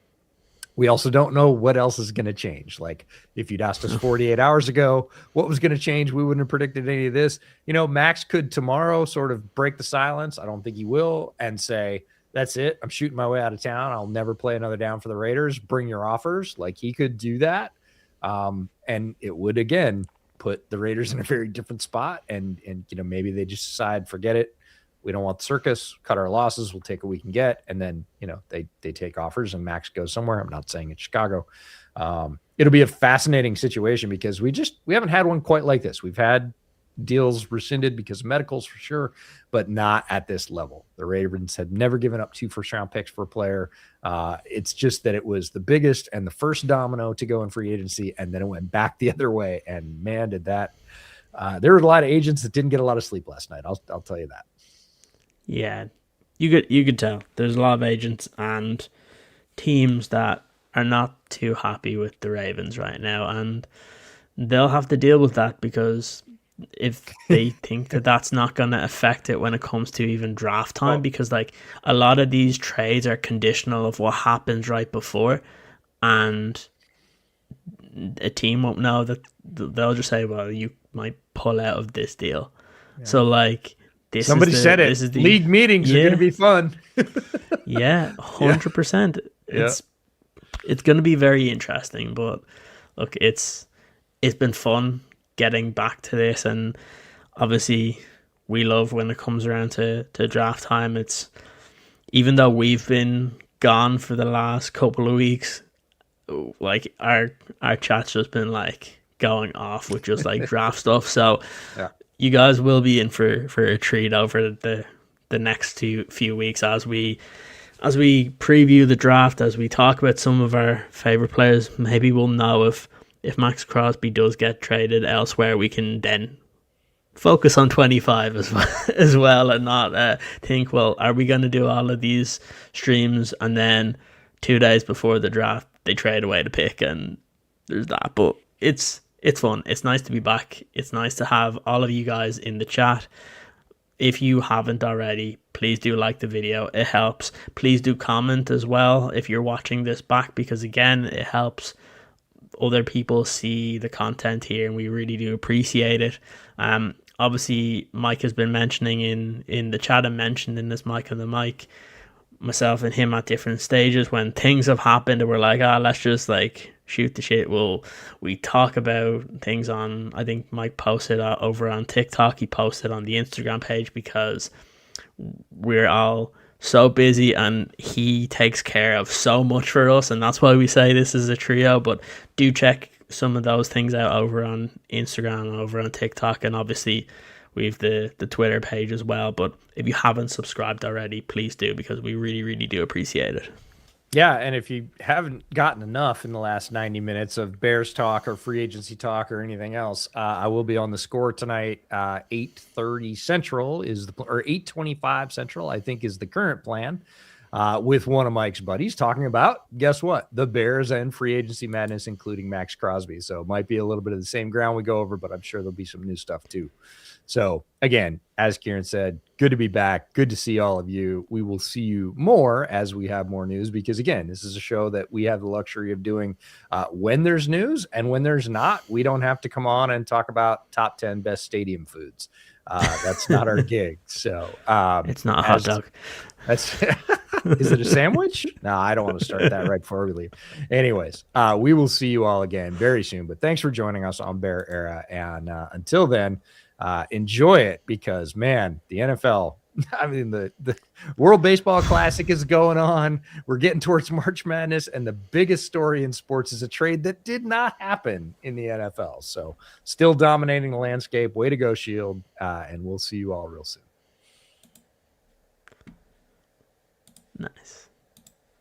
we also don't know what else is going to change. Like if you'd asked us 48 hours ago what was going to change, we wouldn't have predicted any of this. Max could tomorrow sort of break the silence. I don't think he will, and say, that's it. I'm shooting my way out of town. I'll never play another down for the Raiders. Bring your offers. Like he could do that. And it would, again, put the Raiders in a very different spot. And maybe they just decide, forget it. We don't want the circus, cut our losses. We'll take what we can get. And then, they take offers and Max goes somewhere. I'm not saying it's Chicago. It'll be a fascinating situation because we haven't had one quite like this. We've had deals rescinded because of medicals for sure, but not at this level. The Ravens had never given up 2 first-round picks for a player. It's just that it was the biggest and the first domino to go in free agency, and then it went back the other way. And man, did that. There were a lot of agents that didn't get a lot of sleep last night. I'll tell you that. Yeah, you could tell. There's a lot of agents and teams that are not too happy with the Ravens right now, and they'll have to deal with that, because if they think that that's not going to affect it when it comes to even draft time, because like a lot of these trades are conditional of what happens right before, and a team won't know that. They'll just say, well, you might pull out of this deal. Yeah. So like somebody said it. League meetings are going to be fun. Yeah, 100%. it's going to be very interesting. But look, it's been fun getting back to this, and obviously we love when it comes around to draft time. It's, even though we've been gone for the last couple of weeks, like our chat's just been like going off with just like draft stuff. So you guys will be in for a treat over the next few weeks as we preview the draft, as we talk about some of our favorite players. Maybe we'll know if Max Crosby does get traded elsewhere, we can then focus on 25 as well, and not think, well, are we going to do all of these streams and then 2 days before the draft they trade away the pick, and there's that. But it's fun. It's nice to be back. It's nice to have all of you guys in the chat. If you haven't already, please do like the video. It helps. Please do comment as well if you're watching this back, because again, it helps other people see the content here, and we really do appreciate it. Obviously, Mike has been mentioning in the chat and mentioned in this Mike on the Mic, myself and him at different stages when things have happened and we're like, let's just like shoot the shit. We talk about things on, I think Mike posted over on TikTok, he posted on the Instagram page, because we're all so busy and he takes care of so much for us, and that's why we say this is a trio. But do check some of those things out over on Instagram and over on TikTok, and obviously we've the Twitter page as well. But if you haven't subscribed already, please do, because we really, really do appreciate it. Yeah, and if you haven't gotten enough in the last 90 minutes of Bears talk or free agency talk or anything else, I will be on the Score tonight. 8:30 Central or 8:25 Central, I think, is the current plan. With one of Mike's buddies talking about, guess what? The Bears and free agency madness, including Max Crosby. So it might be a little bit of the same ground we go over, but I'm sure there'll be some new stuff too. So again, as Kieran said, good to be back. Good to see all of you. We will see you more as we have more news, because again, this is a show that we have the luxury of doing when there's news, and when there's not, we don't have to come on and talk about top 10 best stadium foods. That's not our gig. So it's not a hot dog. That's is it a sandwich? No, I don't want to start that right before we leave. Anyways, we will see you all again very soon. But thanks for joining us on Bear Era. And until then, enjoy it, because, man, the NFL, I mean, the World Baseball Classic is going on. We're getting towards March Madness, and the biggest story in sports is a trade that did not happen in the NFL. So still dominating the landscape. Way to go, Shield. And we'll see you all real soon. Nice.